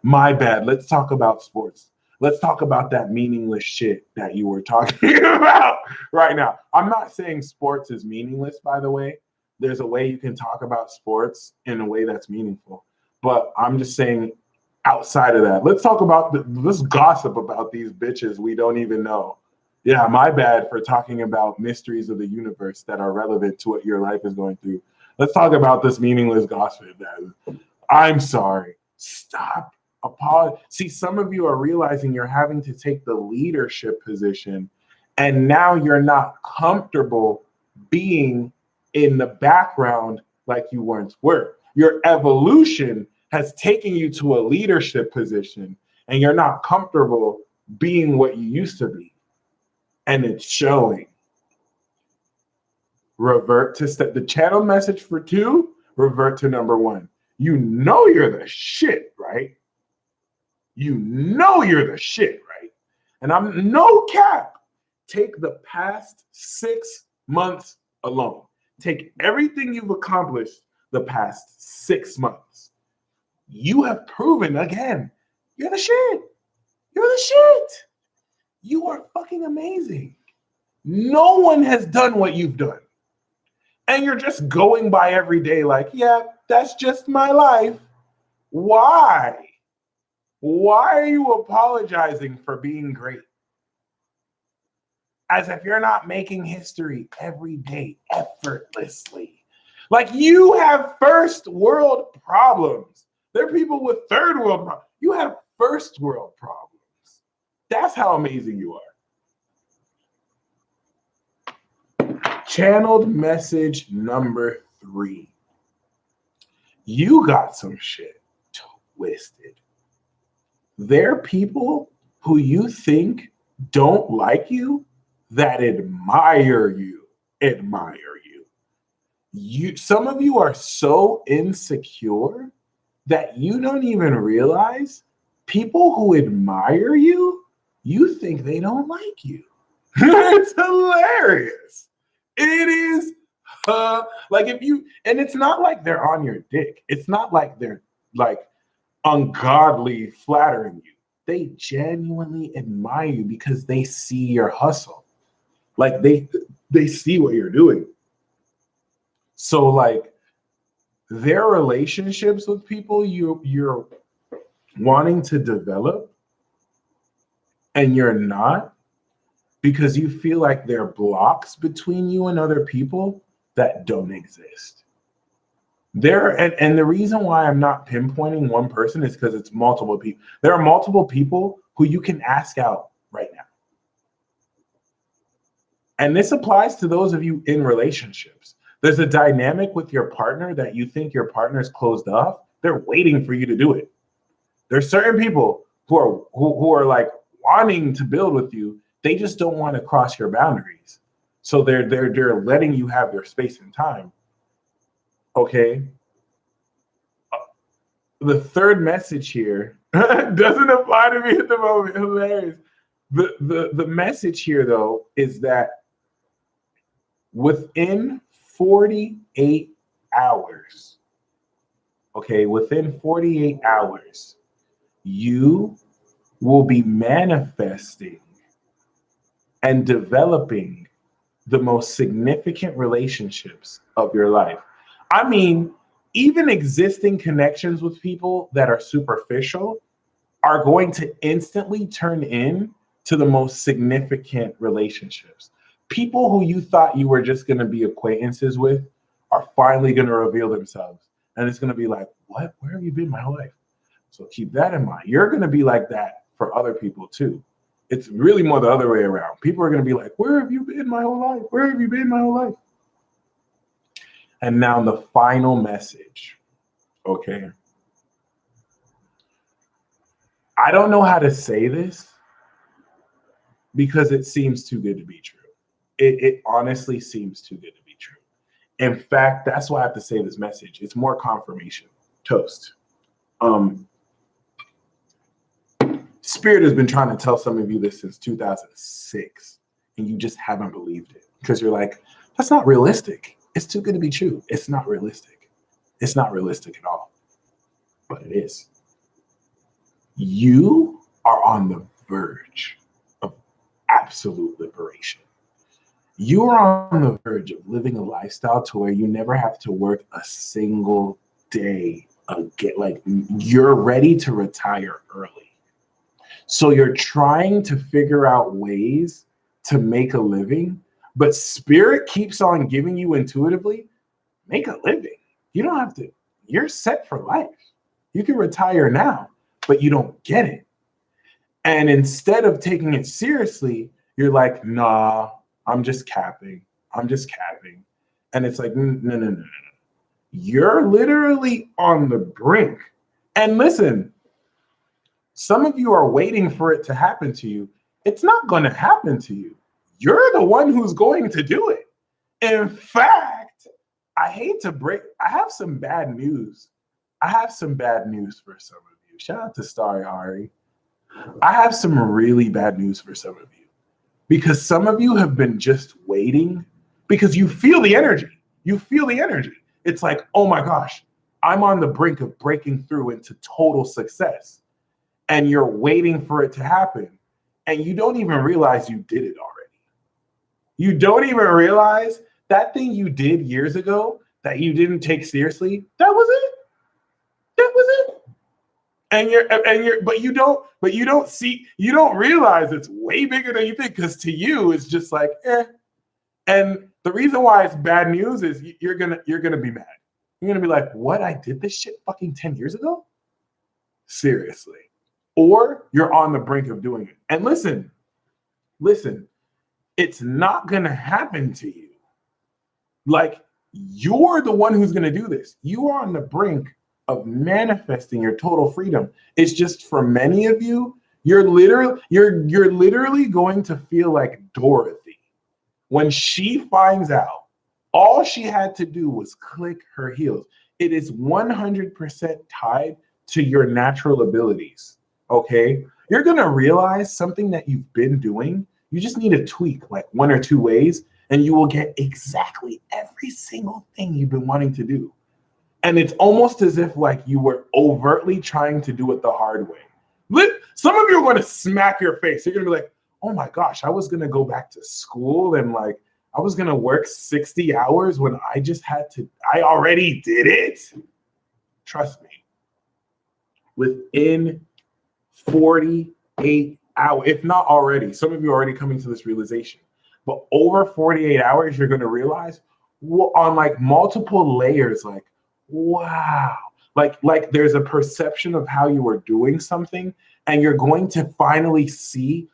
My bad. Let's talk about sports. Let's talk about that meaningless shit that you were talking about right now. I'm not saying sports is meaningless, by the way. There's a way you can talk about sports in a way that's meaningful. But I'm just saying outside of that, let's gossip about these bitches we don't even know. Yeah, my bad for talking about mysteries of the universe that are relevant to what your life is going through. Let's talk about this meaningless gossip. I'm sorry. Stop. Apologize. See, some of you are realizing you're having to take the leadership position, and now you're not comfortable being in the background like you once were. Your evolution has taken you to a leadership position, and you're not comfortable being what you used to be. And it's showing. Revert to the channel message for 2, revert to number 1. You know you're the shit, right? You know you're the shit, right? And I'm no cap. Take the past 6 months alone. Take everything you've accomplished the past 6 months. You have proven again, you're the shit. You're the shit. You are fucking amazing. No one has done what you've done. And you're just going by every day like, yeah, that's just my life. Why? Why are you apologizing for being great? As if you're not making history every day effortlessly. Like, you have first world problems. There are people with third world problems. You have first world problems. That's how amazing you are. Channeled message number 3. You got some shit twisted. There are people who you think don't like you that admire you. Some of you are so insecure that you don't even realize people who admire you, you think they don't like you. It's hilarious. It is like, if you, and it's not like they're on your dick. It's not like they're like ungodly flattering you. They genuinely admire you because they see your hustle. Like, they see what you're doing. So like, their relationships with people you're wanting to develop and you're not, because you feel like there are blocks between you and other people that don't exist. And the reason why I'm not pinpointing one person is because it's multiple people. There are multiple people who you can ask out right now. And this applies to those of you in relationships. There's a dynamic with your partner that you think your partner is closed off. They're waiting for you to do it. There's certain people who are like wanting to build with you. They just don't want to cross your boundaries. So they're letting you have their space and time. Okay. The third message here doesn't apply to me at the moment. Hilarious. The message here, though, is that within 48 hours, okay, within 48 hours, you will be manifesting and developing the most significant relationships of your life. I mean, even existing connections with people that are superficial are going to instantly turn in to the most significant relationships. People who you thought you were just going to be acquaintances with are finally going to reveal themselves. And it's going to be like, what? Where have you been my whole life? So keep that in mind. You're going to be like that for other people too. It's really more the other way around. People are going to be like, where have you been my whole life? Where have you been my whole life? And now the final message, okay? I don't know how to say this because it seems too good to be true. It honestly seems too good to be true. In fact, that's why I have to say this message. It's more confirmation. Toast. Spirit has been trying to tell some of you this since 2006, and you just haven't believed it because you're like, that's not realistic. It's too good to be true. It's not realistic. It's not realistic at all, but it is. You are on the verge of absolute liberation. You are on the verge of living a lifestyle to where you never have to work a single day again. Like, you're ready to retire early. So you're trying to figure out ways to make a living, but Spirit keeps on giving you intuitively, make a living. You don't have to, you're set for life. You can retire now, but you don't get it. And instead of taking it seriously, you're like, nah, I'm just capping. I'm just capping. And it's like, no. You're literally on the brink. And listen, some of you are waiting for it to happen to you. It's not going to happen to you. You're the one who's going to do it. In fact, I hate to break, I have some bad news. I have some bad news for some of you. Shout out to Starry Ari. I have some really bad news for some of you. Because some of you have been just waiting because you feel the energy. You feel the energy. It's like, oh my gosh, I'm on the brink of breaking through into total success. And you're waiting for it to happen. And you don't even realize you did it already. You don't even realize that thing you did years ago that you didn't take seriously, that was it. That was it. But you don't realize it's way bigger than you think, because to you it's just like, And the reason why it's bad news is you're gonna be mad. You're gonna be like, what? I did this shit fucking 10 years ago? Seriously. Or you're on the brink of doing it. And listen, it's not gonna happen to you. Like, you're the one who's gonna do this. You are on the brink of manifesting your total freedom. It's just for many of you, you're literally going to feel like Dorothy. When she finds out, all she had to do was click her heels. It is 100% tied to your natural abilities, okay? You're gonna realize something that you've been doing. You just need to tweak like 1 or 2 ways, and you will get exactly every single thing you've been wanting to do. And it's almost as if like you were overtly trying to do it the hard way. Some of you are going to smack your face. You're going to be like, oh my gosh, I was going to go back to school and like, I was going to work 60 hours when I already did it. Trust me. Within 48 hours, if not already, some of you are already coming to this realization, but over 48 hours, you're going to realize on like multiple layers, like, wow, like there's a perception of how you are doing something, and you're going to finally see,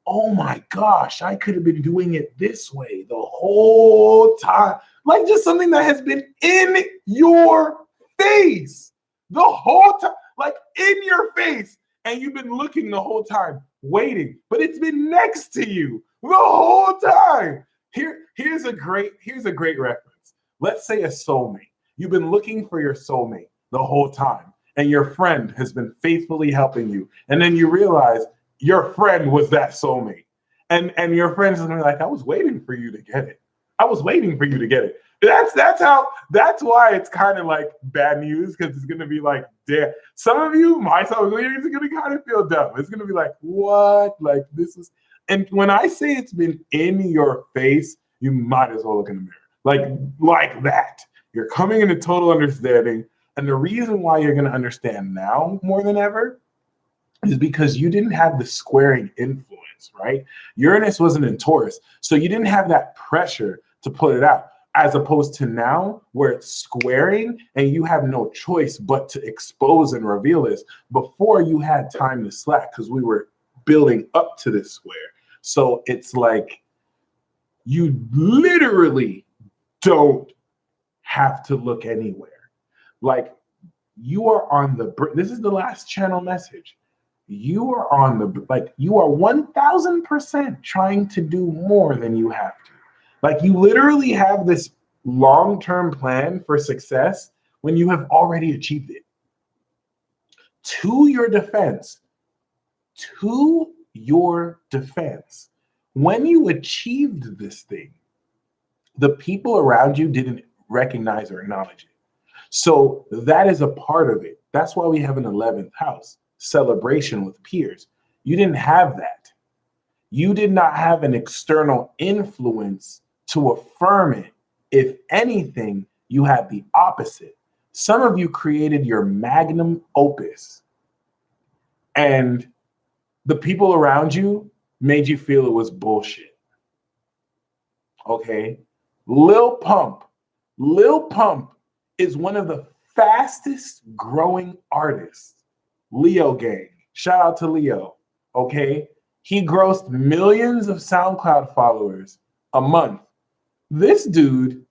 oh my gosh, I could have been doing it this way the whole time. Like just something that has been in your face the whole time, like in your face, and you've been looking the whole time, waiting, but it's been next to you the whole time. Here's a great reference. Let's say a soulmate. You've been looking for your soulmate the whole time, and your friend has been faithfully helping you. And then you realize your friend was that soulmate. And your friend's gonna be like, I was waiting for you to get it. I was waiting for you to get it. That's why it's kind of like bad news, because it's gonna be like, damn. Some of you, myself, it's gonna kind of feel dumb. It's gonna be like, what? Like this is, and when I say it's been in your face, you might as well look in the mirror. Like that. You're coming into total understanding. And the reason why you're going to understand now more than ever is because you didn't have the squaring influence, right? Uranus wasn't in Taurus. So you didn't have that pressure to put it out, as opposed to now where it's squaring and you have no choice but to expose and reveal this. Before, you had time to slack because we were building up to this square. So it's like you literally don't have to look anywhere. Like you are on the, this is the last channel message. You are on the, like you are 1000% trying to do more than you have to. Like you literally have this long-term plan for success when you have already achieved it. To your defense, when you achieved this thing, the people around you didn't recognize or acknowledge it. So that is a part of it. That's why we have an 11th house, celebration with peers. You didn't have that. You did not have an external influence to affirm it. If anything, you had the opposite. Some of you created your magnum opus, and the people around you made you feel it was bullshit. Okay? Lil Pump is one of the fastest growing artists. Leo gang. Shout out to Leo. Okay? He grossed millions of SoundCloud followers a month. This dude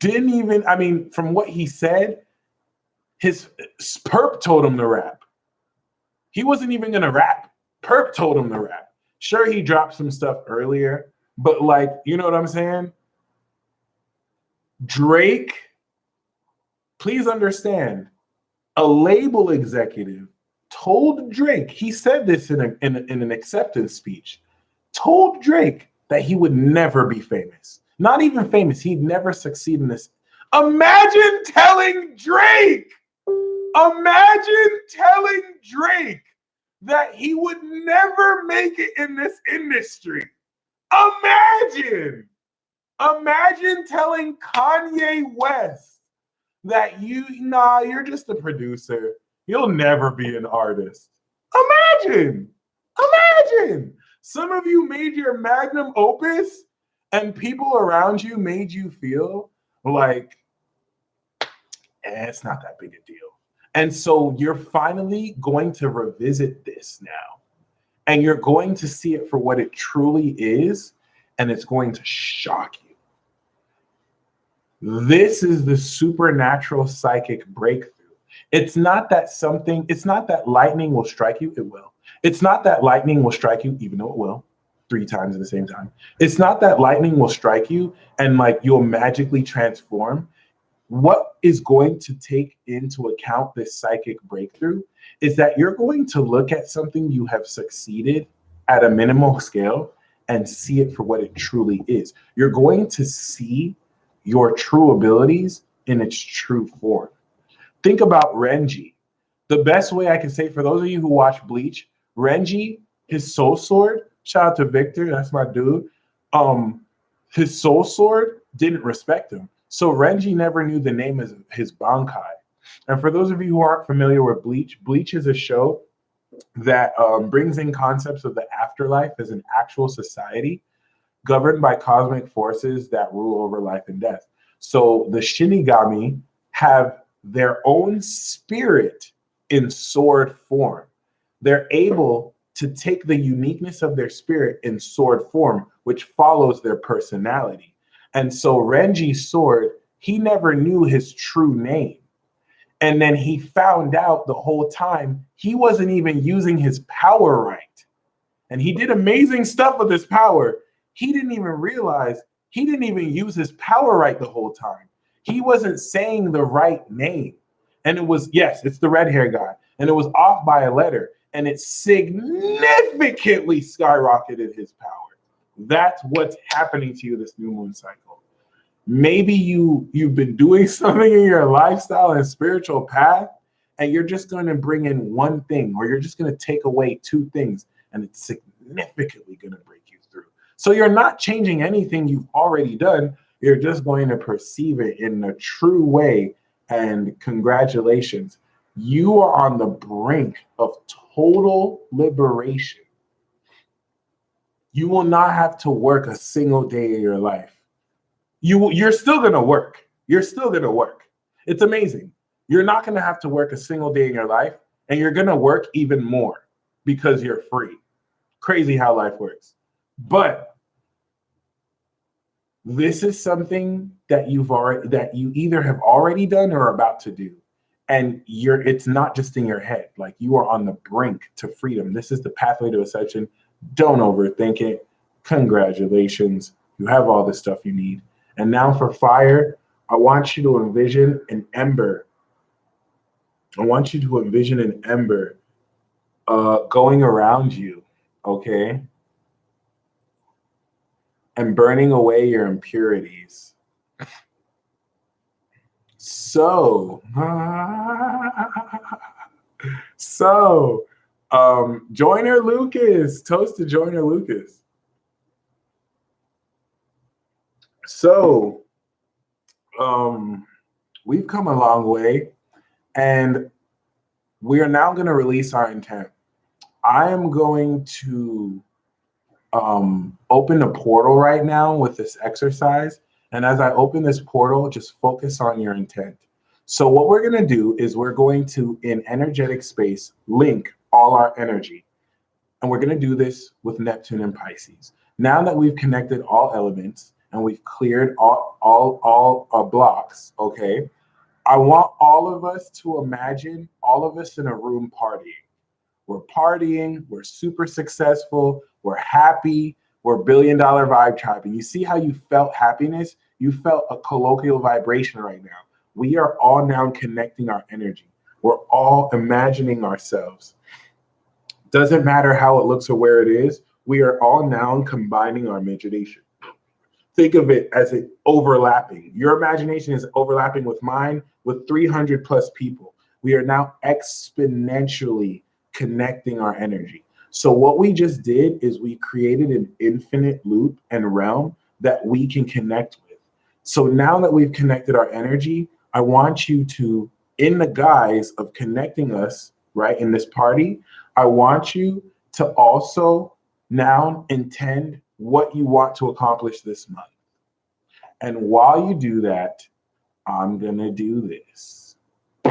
didn't even, I mean, from what he said, his Perp told him to rap. He wasn't even gonna rap. Perp told him to rap. Sure, he dropped some stuff earlier, but like, you know what I'm saying? Drake, please understand, a label executive told Drake, he said this in an acceptance speech, told Drake that he would never be famous. Not even famous, he'd never succeed in this. Imagine telling Drake that he would never make it in this industry. Imagine telling Kanye West that you're just a producer. You'll never be an artist. Imagine. Some of you made your magnum opus And people around you made you feel like, it's not that big a deal. And so you're finally going to revisit this now. And you're going to see it for what it truly is. And it's going to shock you. This is the supernatural psychic breakthrough. It's not that lightning will strike you. It will. It's not that lightning will strike you, even though it will, 3 times at the same time. It's not that lightning will strike you and like you'll magically transform. What is going to take into account this psychic breakthrough is that you're going to look at something you have succeeded at a minimal scale and see it for what it truly is. You're going to see your true abilities in its true form. Think about Renji. The best way I can say, for those of you who watch Bleach, Renji, his soul sword, shout out to Victor, that's my dude. His soul sword didn't respect him. So Renji never knew the name of his Bankai. And for those of you who aren't familiar with Bleach, Bleach is a show that brings in concepts of the afterlife as an actual society governed by cosmic forces that rule over life and death. So the Shinigami have their own spirit in sword form. They're able to take the uniqueness of their spirit in sword form, which follows their personality. And so Renji's sword, he never knew his true name. And then he found out the whole time he wasn't even using his power right. And he did amazing stuff with his power. He didn't even realize he didn't even use his power right the whole time. He wasn't saying the right name. And it was, yes, it's the red hair guy. And it was off by a letter. And it significantly skyrocketed his power. That's what's happening to you this new moon cycle. Maybe you've been doing something in your lifestyle and spiritual path, and you're just going to bring in one thing, or you're just going to take away 2 things, and it's significantly going to break you through. So you're not changing anything you've already done. You're just going to perceive it in a true way. And congratulations, you are on the brink of total liberation. You will not have to work a single day of your life. You're still going to work. You're still going to work. It's amazing. You're not going to have to work a single day in your life, and you're going to work even more because you're free. Crazy how life works. But this is something that you either have already done or are about to do. And it's not just in your head. Like, you are on the brink to freedom. This is the pathway to ascension. Don't overthink it. Congratulations. You have all the stuff you need. And now for fire, I want you to envision an ember. I want you to envision an ember going around you, okay? And burning away your impurities. So, Joyner Lucas, toast to Joyner Lucas. So, we've come a long way, and we are now going to release our intent. I am going to open a portal right now with this exercise. And as I open this portal, just focus on your intent. So what we're going to do is we're going to, in energetic space, link all our energy. And we're going to do this with Neptune and Pisces. Now that we've connected all elements and we've cleared all blocks, okay, I want all of us to imagine all of us in a room partying. We're partying, we're super successful, we're happy, we're $1 billion vibe tribe. And you see how you felt happiness? You felt a colloquial vibration right now. We are all now connecting our energy. We're all imagining ourselves. Doesn't matter how it looks or where it is, we are all now combining our imagination. Think of it as it overlapping. Your imagination is overlapping with mine with 300 plus people. We are now exponentially connecting our energy. So what we just did is we created an infinite loop and realm that we can connect with. So now that we've connected our energy, I want you to, in the guise of connecting us, right, in this party, I want you to also now intend what you want to accomplish this month. And while you do that, I'm going to do this. Oh,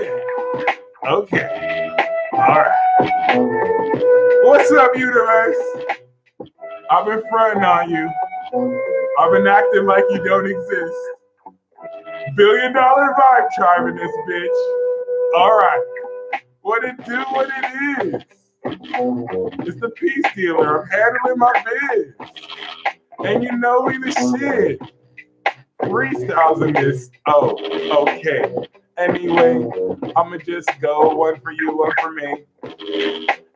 yeah. Okay. All right. What's up, universe? I've been fronting on you. I've been acting like you don't exist. $1 billion vibe tribe in this bitch. All right. What it do, what it is. It's the peace dealer. I'm handling my biz. And you know we the shit. Freestyles in this. Oh, okay. Anyway, I'ma just go one for you, one for me.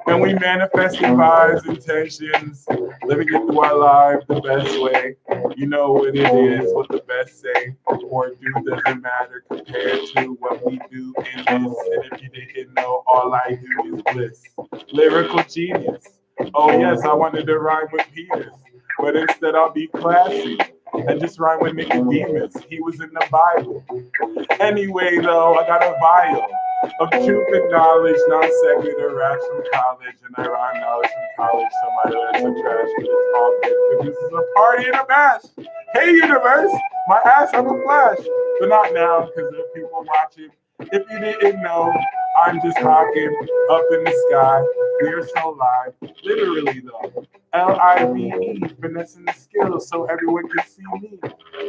And we manifesting vibes, intentions. Let me get through our life the best way. You know what it is, what the best say or do doesn't matter compared to what we do in this. And if you didn't know, all I do is bliss. Lyrical genius. Oh yes, I wanted to rhyme with Penis, but instead I'll be classy and just rhyme with Nicodemus. He was in the Bible. Anyway, though, I got a vial of Cupid knowledge, non-secular raps from college, and I rhyme knowledge from college. Somebody that's some trash, but it's all good because this is a party and a bash. Hey, universe, my ass have a flash, but not now because there are people watching. If you didn't know, I'm just hawking up in the sky. We are so live, literally though. Live, finessing the skills so everyone can see me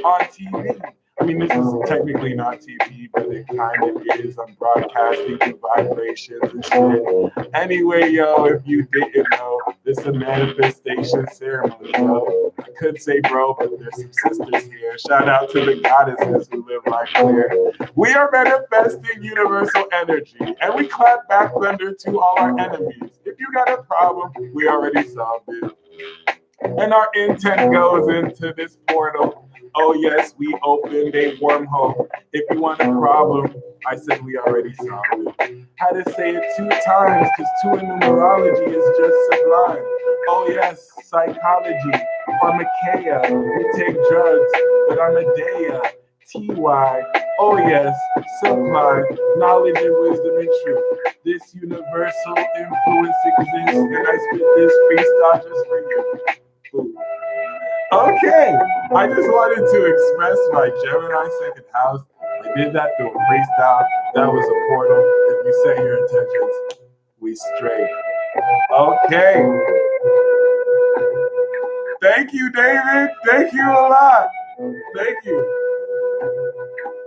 on TV. I mean, this is technically not TV, but it kind of is. I'm broadcasting through vibrations and shit. Anyway, yo, if you didn't know, this is a manifestation ceremony, yo. I could say bro, but there's some sisters here. Shout out to the goddesses who live life clear. We are manifesting universal energy, and we clap back thunder to all our enemies. If you got a problem, we already solved it. And our intent goes into this portal. Oh yes, we opened a wormhole. If you want a problem, I said we already solved it. Had to say it 2 times, because 2 in numerology is just sublime. Oh yes, psychology, pharmakeia, we take drugs, but on a day, TY, oh yes, supply, knowledge and wisdom and truth. This universal influence exists, and I spit this freestyle just for you. Ooh. Okay, I just wanted to express my Gemini second house. I did that through a freestyle. That was a portal. If you set your intentions, we straight. Okay. Thank you, David. Thank you a lot. Thank you.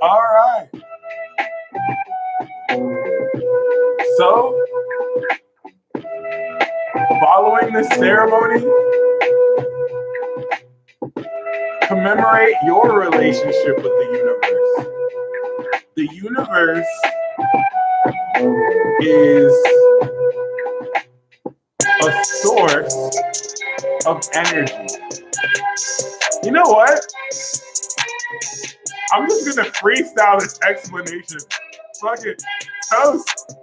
All right. So, following this ceremony, commemorate your relationship with the universe. The universe is a source of energy. You know what? I'm just gonna freestyle this explanation. Fuck it. Toast.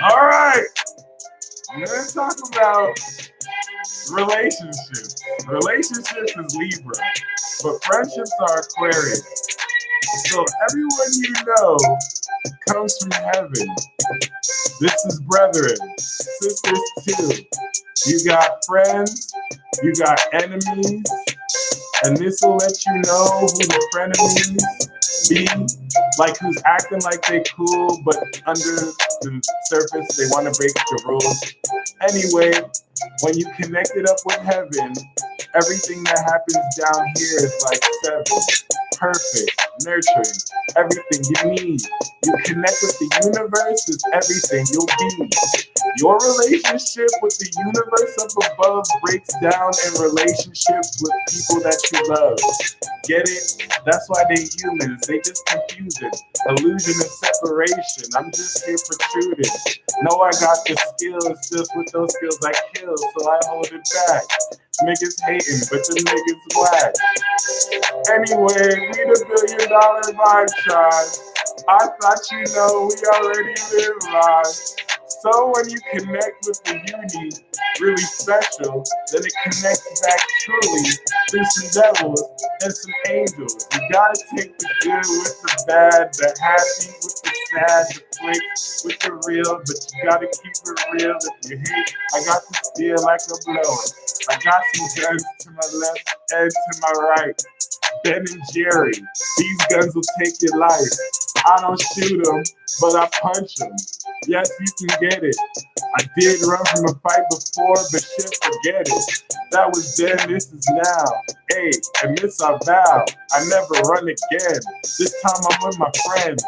All right. I'm gonna talk about relationships. Relationships is Libra, but friendships are Aquarius. So everyone you know comes from heaven. This is brethren, sisters too. You got friends, you got enemies, and this will let you know who the frenemies be, like who's acting like they cool, but under the surface they want to break the rules. Anyway, when you connect it up with heaven, everything that happens down here is like 7. Perfect, nurturing, everything you need. You connect with the universe is everything you'll be. Your relationship with the universe up above breaks down in relationships with people that you love. Get it? That's why they humans. They just confuse it. Illusion of separation. I'm just here protruding. Know I got the skills, just with those skills I kill, so I hold it back. Niggas hating, but the niggas whack. Anyway, we the $1 billion vibe tribe. I thought you know we already live live. So when you connect with the uni, really special, then it connects back truly through some devils and some angels. You gotta take the good with the bad, the happy with the sad, the fake with the real, but you gotta keep it real. If you hate, I got to steal like a blower. I got some guns to my left and to my right. Ben and Jerry, these guns will take your life. I don't shoot them, but I punch them. Yes, you can get it. I did run from a fight before, but shit, forget it. That was then, this is now. Hey, and this I vow, I never run again. This time I'm with my friends.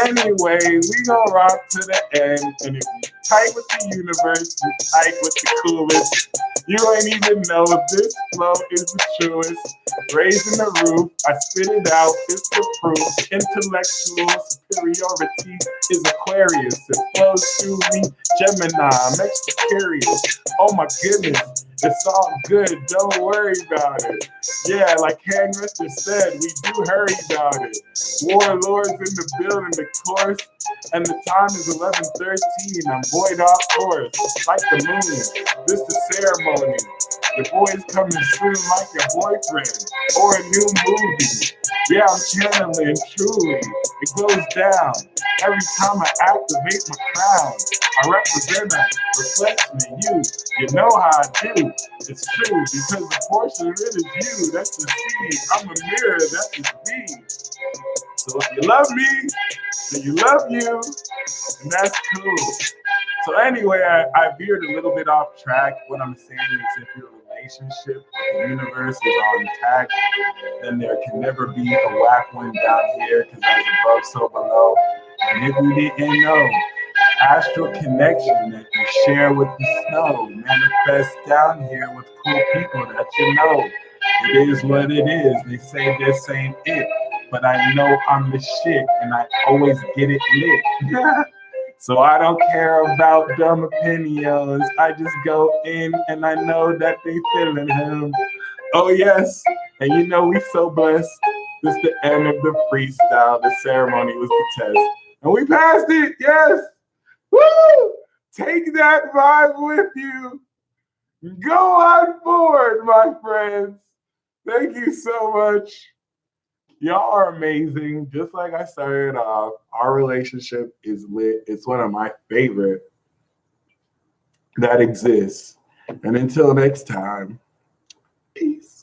Anyway, we gon' rock to the end. And if you tight with the universe, you tight with the coolest. You ain't even know if this flow is the truest. Raising the roof, I spit it out, it's the proof. Intellectual superiority is Aquarius. It flows through me, Gemini, I'm extra curious. Oh my goodness, it's all good, don't worry about it. Yeah, like Hangrister said, we do hurry about it. Warlords in the building, the course, and the time is 11:13. I'm void off course, like the moon. This the ceremony. Your boy's coming soon like your boyfriend or a new movie. Yeah, I'm channeling truly. It goes down every time I activate my crown. I represent that reflects me, you. You know how I do. It's true because the portion of it is you. That's the seed. I'm a mirror. That's the seed. So if you love me, then you love you, and that's cool. So anyway, I veered a little bit off track. What I'm saying is if your relationship with the universe is on tack, then there can never be a whack one down here because as above, so below. And if you didn't know, astral connection that you share with the snow manifests down here with cool people that you know. It is what it is. They say this ain't it, but I know I'm the shit and I always get it lit. So I don't care about dumb opinions. I just go in and I know that they feeling him. Oh yes, and you know we so blessed. This the end of the freestyle. The ceremony was the test. And we passed it, yes! Woo! Take that vibe with you. Go on board, my friends. Thank you so much. Y'all are amazing. Just like I started off, our relationship is lit. It's one of my favorite that exists. And until next time, peace.